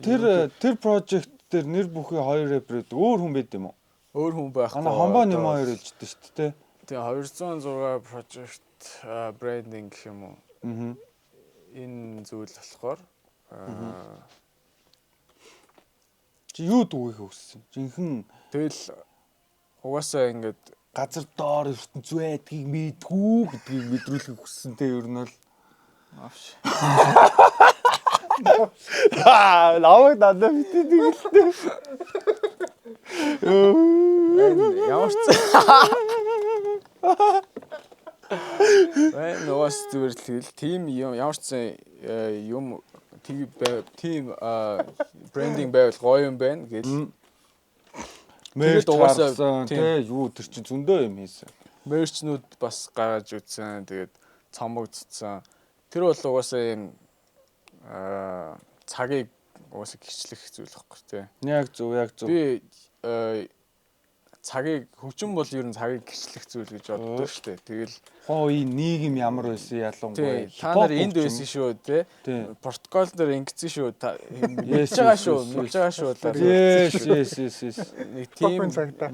project дээр нэр бүхий 2 рэпер өөр хүн байд юм уу? Өөр хүн байх. Манай хомбоо нэм 2 хэлждээ шүү дээ. Тэгээ 206 project branding гэх юм уу? Энэ зүйл болохоор чи юу дүүхийг өгсөн? Жинхэнэ тэгэл угаасаа ингээд газар доор ертөнц байдгийг мэдгүү гэдгийг мэдрүүлэх хүссэн те ер нь бол авш. Лаваг надад битээ гэлтэй. Ямар ч нөөс зүгээр л тийм ямар ч юм тийм брендинг байвал гоё юм байна гэж. Тэгээд угаасаа тий юу тэр чинь зөндөө юм хийсэн. Мерчнүүд бас гаргаж үзсэн. Тэгээд цомогдсон. Тэр бол угаасаа юм цагийг угаасаа гिचлэх зүйл байхгүй тий. Яг зөв. Би цагийг хөгжим бол ер нь цагийг гिचлэх зүйл гэж боддог шүү дээ. Тэгэл хоои нийгэм ямар байсан ялангуяа та нар энд байсан шүү те. Протокол дээр ингэсэн шүү. Мэдж байгаа шүү. Yes. Нэг тийм цагта.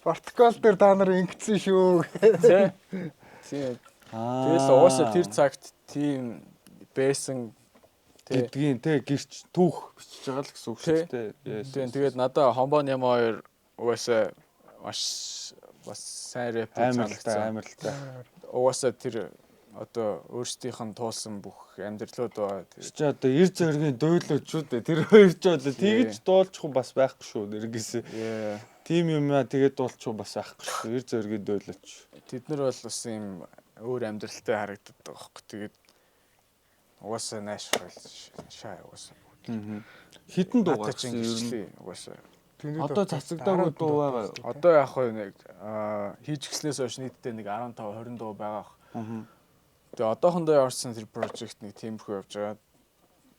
Протокол дээр та нар ингэсэн шүү. Тийм. Тэгэл уусаа тэр цагт тийм байсан гэдгийн те гэрч түүх бичиж байгаа л гэсэн үг шүү дээ. Тийм. Тэгээд надаа хомбоо нэм 2 уусаа бас сайн рэп амарлтай. Угаасаа тэр одоо өөрсдийнх нь туулсан бүх амьдралууд байгаа. Чи одоо эр зөргийн дуйлууд шүү дээ. Тэр хоёр ч болоо тэгж дуулчих бас байхгүй шүү. Нэргээс. Тим юм аа тэгээд дуулчих бас байхгүй шүү. Эр зөргийн дуйлууч. Тэд нар бол бас юм өөр амьдралтай харагддаг байхгүй. Тэгээд угаасаа наашгүй шаа угаасаа. Хитэн дуугаарсан ер нь угаасаа. Одоо цацагдаагүй дуу байгаа. Одоо яг нэг хийж гиснээс хойш нийтдээ нэг 15 20 дуу байгаа. Тэгээ одоохондоо явуулсан тэр project нэг тиймэрхүү явж байгаа.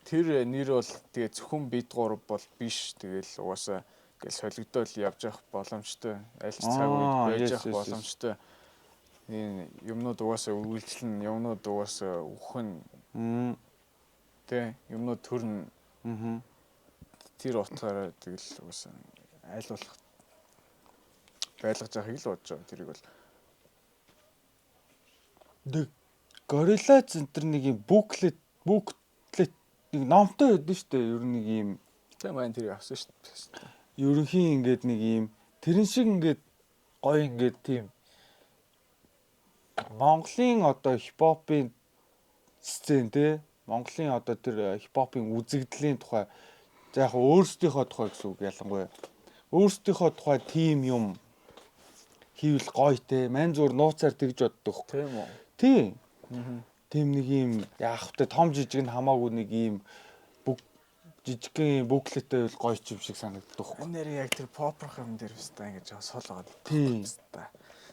Тэр нэр бол тэгээ зөвхөн бид гур бол биш. Тэгээл угаасаа ингээл солигдол явж явах боломжтой. Аль ч цаг үед байж явах боломжтой. Энэ юмнууд угаасаа үйлчлэн, юмнууд угаасаа үхэн. Тэ юмнууд төрн. Тэр утгаараа тэгэл угаасаа айл болох байлгаж явахыг л бодож байгаа. Тэрийг бол Gorilla Center нэг юм буклет нэг номтой байдсан шүү дээ. Ер нь нэг юм Тийм маань тэр авсан шүү дээ. ерөнхийн ингээд нэг юм тэрэн шиг ингээд гоё ингээд тийм Монголын одоо хипхопын сцен те Монголын одоо тэр хипхопын үзэгдлийн тухай за яг өөрсдийнхөө тухай гэсэн үг ялангуяа өөрсдийнхөө тухай тим юм хийвэл гоё те мань зур нууцаар тэгж боддог. Тийм үү. Тийм. Тийм нэг юм яах вэ том жижиг нь хамаагүй нэг юм жижигхэн буклеттэй бол гоё ч юм шиг санагддаг. Энэ нэр яг тэр попрох юм дээр өстой ингэж сол байгаа. Тийм.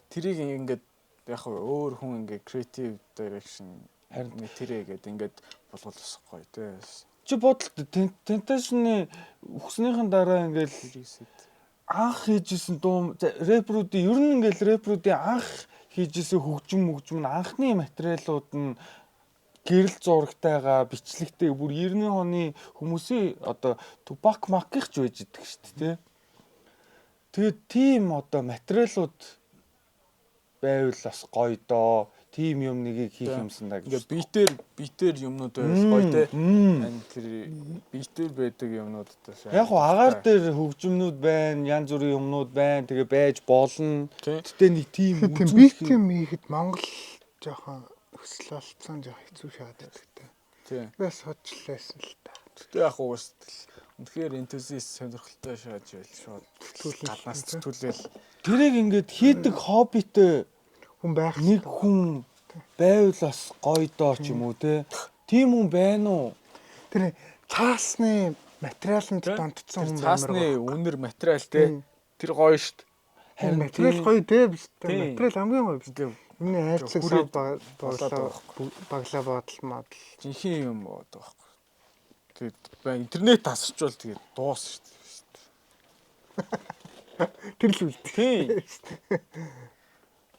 Тэрийг ингээд яг өөр хүн ингээд creative direction харин тэрээ гэдэг ингээд болгол ус гоё тий. чи бодолт Temptation-ы өгснийхэн дараа ингээд анх хийжсэн дуу рэпрүүдийн ер нь ингээд рэпрүүдийн анх хийжсэн хөгжим нь анхны материалууд нь гэрэл зурагтайгаа бичлэгтэй бүр 90-ийн оны хүмүүсийн одоо Tupac Mac-ийнх ч байж идэг шүү дээ тий. Тэгээд тийм одоо материалууд байвал бас гоё доо. Тим юм нэгийг хийх юмсан даа гэж. Ингээд битээр юмнууд байвал гоё те. Энэ тэр битээр байдаг юмнуудтай шээ. Яг агаар дээр хөгжмнүүд байна, янз бүрийн юмнууд байна. Тэгээ байж болно. Гэтэ нэг тим бит юм хийхэд Монгол жоохон өсөл олцсон жоох хэцүү шаад байдаг те. Тийм. Бас хоцлээсэн л та. Тэгтээ яг уус үнэхээр энтузиаст сонирхолтой шааж байл шууд гаднаас зүтгүүлэл тэрийг ингээд хийдэг хоббитэй хүн байх нэг хүн байвал бас гоё доо ч юм уу те. Тим хүн байна уу? Тэр цаасны материаланд донтцсон хүн байна. цаасны үнэр материал те. Тэр гоё штт. Харин материал гоё те биш те. Материал хамгийн гоё биш те. Миний айцлаг баглаа бодол модал. Жинхэнэ юм бод байхгүй. Тэгээд интернет тасарчвал тэгээд дуус штт. Тэр л үлдээ. Тийм.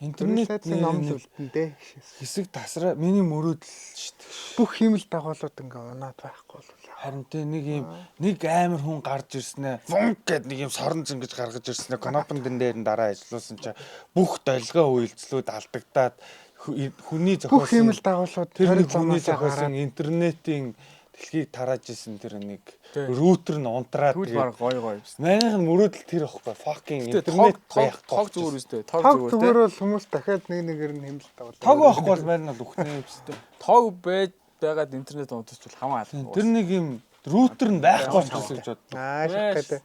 Интернет номл үлдэнтэй. Хэсэг тасраа миний мөрөөдөл шүү дээ. Бүх хиймэл дагуулууд ингээ унаад байхгүй бол Харин тэ нэг юм нэг амар хүн гарч ирснэ. Вунг гэд нэг юм сорон зин гэж гаргаж ирснэ. Конопон дээр нь дараа ажилласан чи бүх долгио үйлчлүүд алдагдаад хүний бүх зохиосон хиймэл дагуулууд тэр нэг хүний зохиосон интернетийн дэлхийг тарааж исэн тэр нэг рутер нь унтраад Түл баг гоё биш. манайх нь мөрөөдөл тэр ихгүй fucking интернет байх тог зүгээр үстэй. тог зүгээр бол хүмүүс дахиад нэг нь хэмэл дагуул. тог байхгүй бол мань нь үхнэ бистэй. Тог байж байгаад интернет унтчихвал хамаа алга. Тэр нэг юм рутер нь байхгүй болчихсон гэж бод. Аа шахаад.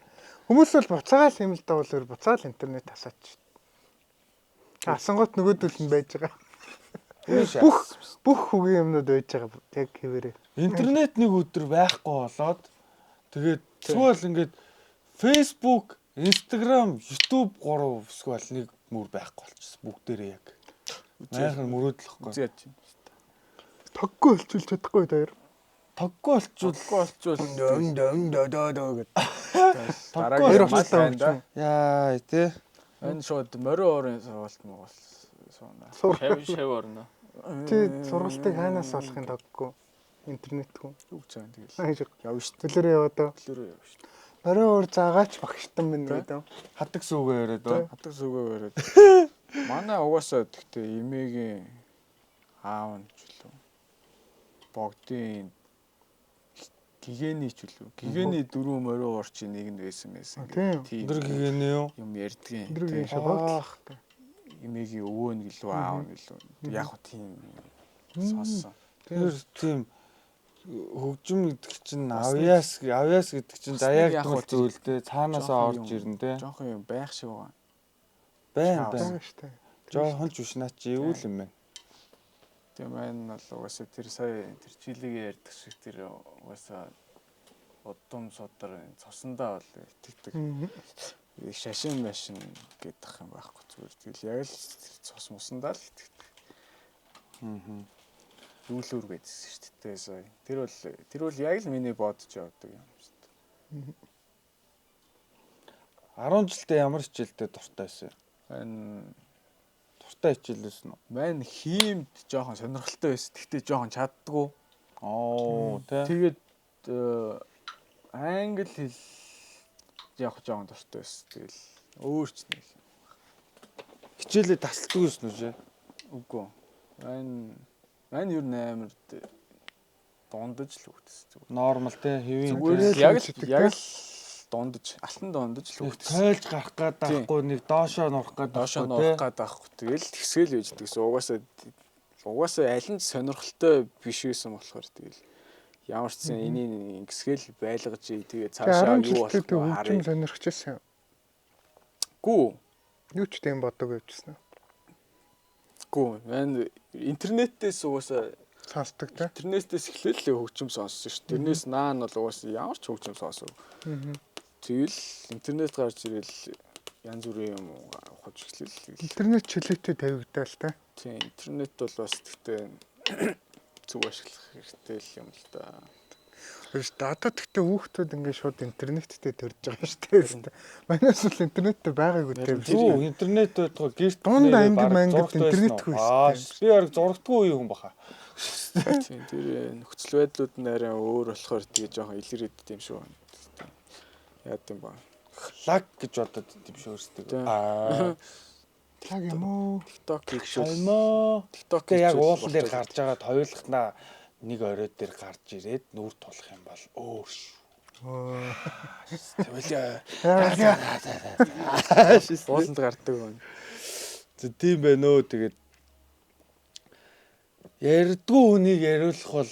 Хүмүүс бол буцаагаал хэмэл дагуулаар буцаал интернет тасаач. Асангууд нөгөөдөл нь байж байгаа. Бүх хүгийн юмнууд байж байгаа яг хэвээрээ. Интернет нэг өдөр байхгүй болоод тэгээд эсвэл ингээд Facebook, Instagram, YouTube 3 эсвэл нэг мөр байхгүй болчихсон бүгдээрээ яг. Манайхан мөрөөдлөхгүй. Үзээд чинь. Тоггүй болчихвол чадахгүй дээр. Тоггүй болчвол дөг гэдэг. Дараагийн маань яа тий. энэ шууд морин уурын сургалт Монгол сууна. Шав орно. Тий сургалтыг хаанаас олохын тоггүй. Интернет хүн. Юу гэж байгаа тэгэл. Явна шүү дээ. Төлөөрөө яваад. Төлөөрөө явна шүү дээ. Морин уур заагаач багштан минь гэдэг. Хатаг сүүгээ яриад ба. Хатаг сүгөө яриад. Манай угаасаа гэхдээ эмээгийн аав нь ч үлээ. Богдын гигэний ч үлээ. Гигэний дөрөв морин уурч нэгэнд байсан. Тийм. Өдөр гигэний юу? Юм ярьдгийн. Өдргийн шаваад. Эмээгийн өвөө нь гэлөө аав нь гэлөө. Яг хөө тийм сонссон. Тэр тийм хөгжим гэдэг чинь авьяас гэдэг чинь даяар зүйлтэй цаанаасаа орж ирнэ те. Жохон юм байх шиг байгаа. Байна штэ. Жохон ч биш наа чи юу л юм бэ? Тийм маань бол угаасаа тэр сая тэр чилигээ ярьдаг шиг тэр угаасаа удам содор цосондоо бол итгэдэг. Шашин машин гэдэг юм байхгүй зүгээр. Тэгэл яг л цос мусандаа л итгэдэг. Дүүлүүр гэдсэн шүү дээ сая. Тэр бол яг л миний бодож явдаг юм шүү дээ. 10 жилдээ ямар хичээлдээ дуртай байсан? Энэ дуртай хичээл байсан уу? маань хиймд жоохон сонирхолтой байсан. Гэхдээ жоохон чаддгүй. Оо тий. Тэгээд англи хэл яг жоохон дуртай байсан. Тэгэл өөрчлөнө. Хичээлээ тасалдгүй байсан уу шээ? Үгүй. Энэ Мань ер нь амар дундаж л хөгтсөн. Нормал те хэвийн. Зүгээр яг л дундаж, алтан дундаж л хөгтсөн. Тойлж гарах гээд байхгүй нэг доошоо нурах гээд байхгүй. Тэгэл тэгсгэл байж дэгсэн. Угаасаа аль нь сонирхолтой биш байсан болохоор тэгэл ямар ч зэн энийг ингэсгэл байлгаж тэгээ цаашаа юу болох вэ харин сонирхчихсан. Гүү. Юу ч тийм бодог явжсэн. Гүү. Мань интернетээс угаасаа сонсдог те. Интернетээс эхлээл хөгжим сонссон шүү. Тэрнээс наан бол угаасаа ямар ч хөгжим сонсов. Тэгэл интернет гарч ирэл янз бүрийн юм ухаж эхлэв. Интернет чөлөөтэй тавигдал та. Тийм, интернет бол бас тэгтээ зүг ашиглах хэрэгтэй л юм л да. Биш одоо тэгтээ хүүхдүүд ингээд шууд интернеттэй төрж байгаа шүү дээ. Манайс бол интернеттэй байгаагүй тийм. Юу интернет байдаг гэрт дунд анги мангад интернетгүй шүү. Би орог зургдгүй юм баха. Тийм, тэр нөхцөл байдлууд нь арай өөр болохоор тэгээ жоохон илэрээд юм шүү. Яа гэм ба. Лаг гэж бодод тийм шүү өөрсдөө. Лаг юм уу? TikTok гэж шүү. TikTok яг уулан дээр гарч байгаа тойлохнаа нэг оройд дээр гарч ирээд нүур тулах юм бол өөр шүү. Ууланд гардаг байна. Тийм байна өө тэгээд ярдгүү хүнийг яриулах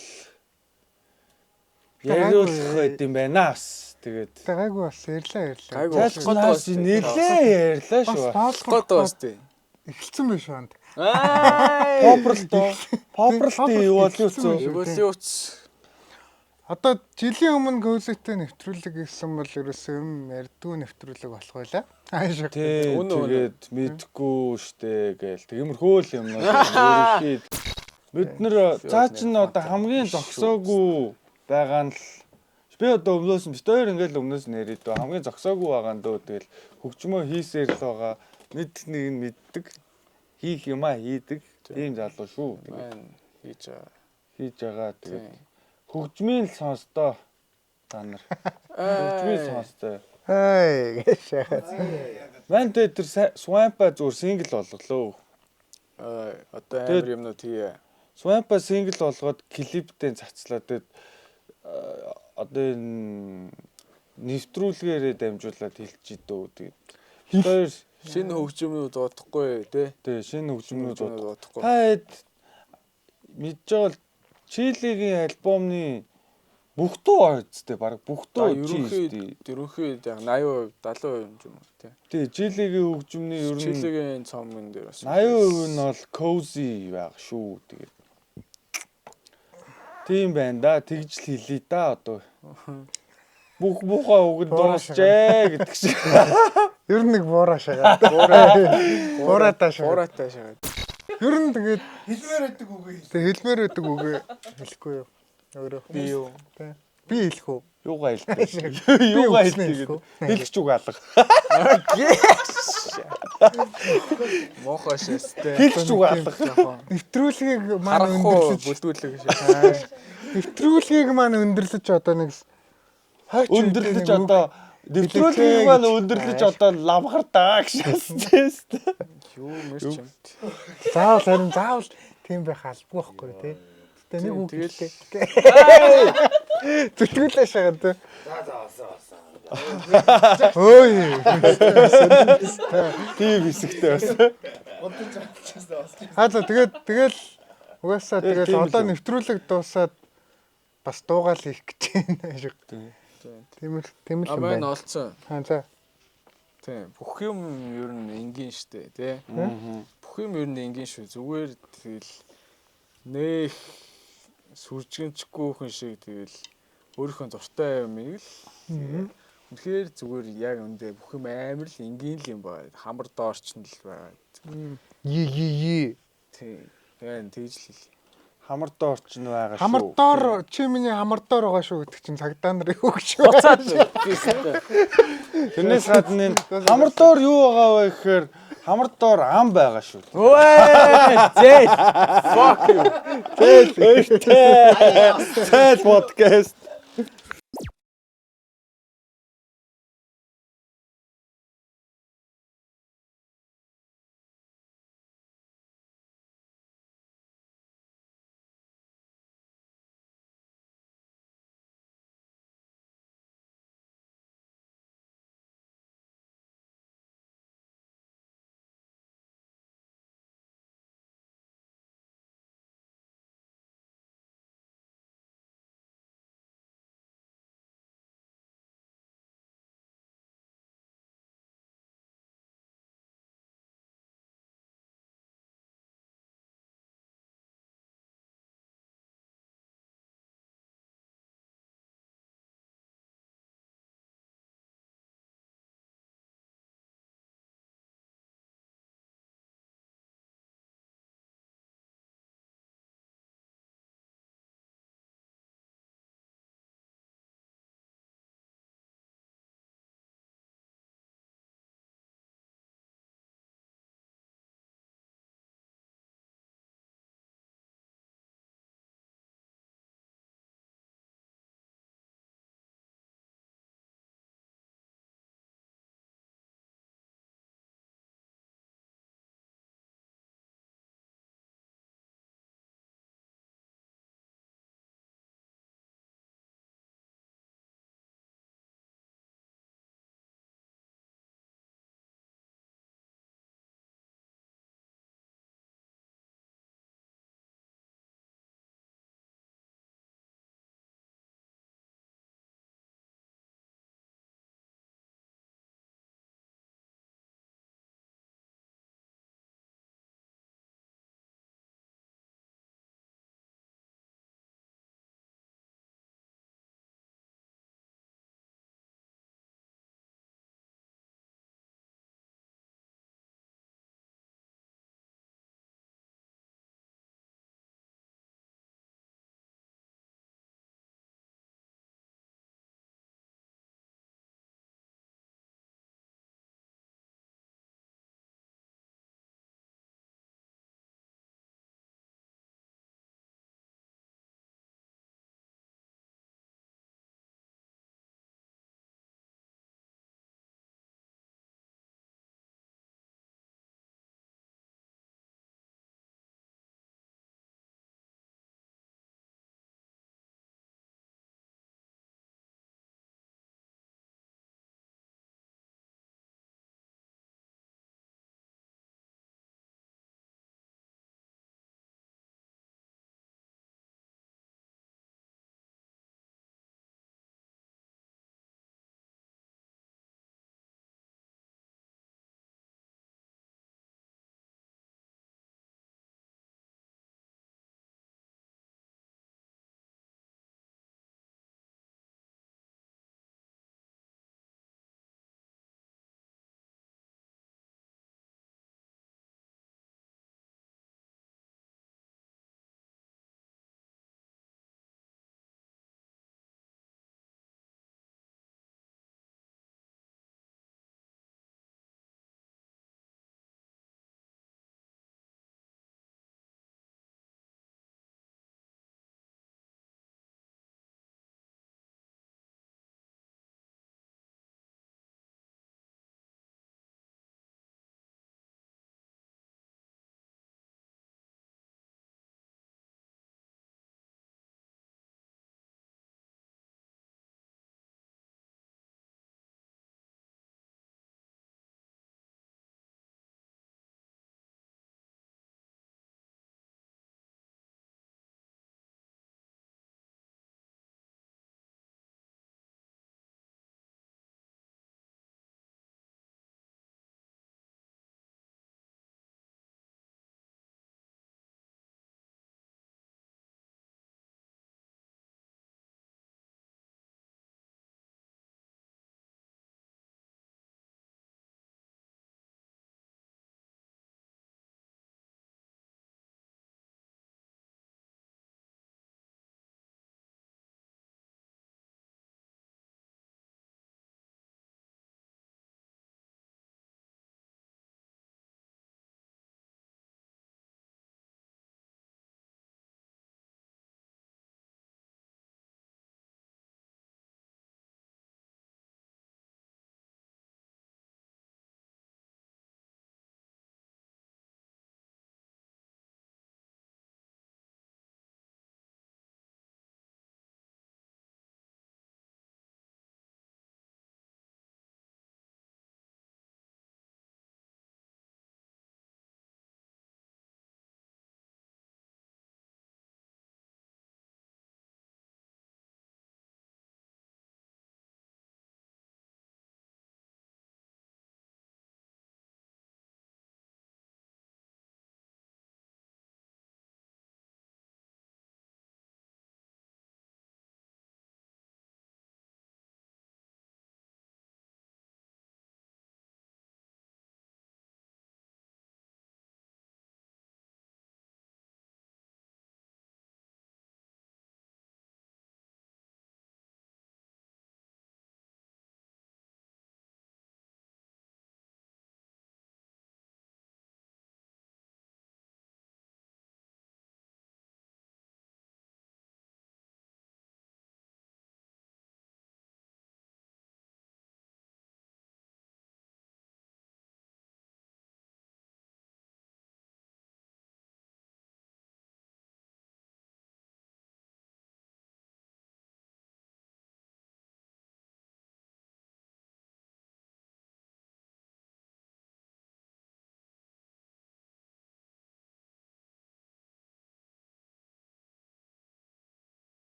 байт юм байна бас. Тэгээд гайгүй бас ярьлаа. Цааш нэлээ ярьлаа шүү. Гот бас тий. Эхэлсэн байх шаанд. Попралт юу бол Эволюц. Одоо жилийн өмнө гөлөтэй нэвтрүүлэг гэсэн бол ерөөсөө ярьдгүй нэвтрүүлэг болох байлаа. Аашаа. Тэгээд мэдгүй штэ гээл тиймэрхүү л юм наа. Бид нэр цаа чин одоо хамгийн зогсоогүй байгаа нь л би одоо өмнөөс нь битээр ингээл өмнөөс нэрэд хамгийн зогсоогүй байгаа нь дөө тэгэл хөгжмөө хийсээр л байгаа. Нэг нь мэддэг. Хийх юмаа хийдэг. Тийм залуу шүү. Тэгээд хийж байгаа. Тэгээд хөгжмийн л сонстоо та нар. Хөгжмийн сонстоо. Гэшээ. Ман тэр Swamp-а зүгээр сингл болголоо. Одоо амар юмнууд хийе. Swamp-а сингл болгоод клиптэй цацлаа. Тэгээд одоо энэ нэвтрүүлгээрээ дамжуулаад хэлчих дөө. Тэгээд хоёр шинэ хөгжмөнүүд удахгүй тий. Тий, шинэ хөгжмөнүүд удахгүй. Хаад мэдж байгаа л Чилийн альбомны бүх дуу үсттэй баг бүх дуу ерөнхийд яг 80%, 70% юм тий. Тий, Чилийн хөгжмөний ер нь Чилийн цомын дээр бас 80% нь бол cozy байга шүү. Тэгээд тийм байна да. Тэгж л хэлий да одоо. Бүх муухай үгэнд дуусчээ гэдэг шиг. Ер нь нэг буураа шагаад. Буураатай шагаад. Ер нь тэгээд хэлмээр байдаг үгүй. Тэгээд хэлмээр байдаг үгүй хэлэхгүй юу. Өөрөө. Би юу? Би хэлэх үү? Юугаа хэлдэг. Юугаа хэлдэг. Хэлчих үг алга. Мохош өстэй. Хэлчих үг алга. Нэвтрүүлгийг маань өндөрлөж бүлдүүлэг шиг. Нэвтрүүлгийг маань өндөрлөж одоо нэг өндөрлөж одоо нэвтрүүлгийг маань өндөрлөж одоо ламхардаа гэж. Юу мэрч юм. Заавал тийм байх албагүй байхгүй тий. Гэтэ нэг үг хэлээ. Зүтгүүлээ шагаад. Ой. Тийм хэсэгтэй бас. Тэгэл угаасаа тэгэл одоо нэвтрүүлэг дуусаад бас дуугаал хийх гэж байна шиг. Тийм л юм байна. Амын олцсон. За. Тийм. Бүх юм ер нь энгийн штэ, тий. Бүх юм ер нь энгийн шүү. Зүгээр тэгэл нэх сүржигчгүй хүн шиг тэгэл өөрийнхөө зуртай юм ийг л. Үнэхээр зүгээр яг үндэ бүх юм амар л энгийн л юм байна. Хамар доорч нь л байгаа. Тий. Тийм. Тэгж л хэл. Хамар доор ч нь байгаа шүү. Хамар доор чи миний хамар доор байгаа шүү гэдэг чинь цагдаа нарыг өгч. Буцаад. Тэрнээс гадна хамар доор юу байгаа вэ гэхээр хамар доор ам байгаа шүү. Ой! Зээл. Fuck you. Зээл podcast.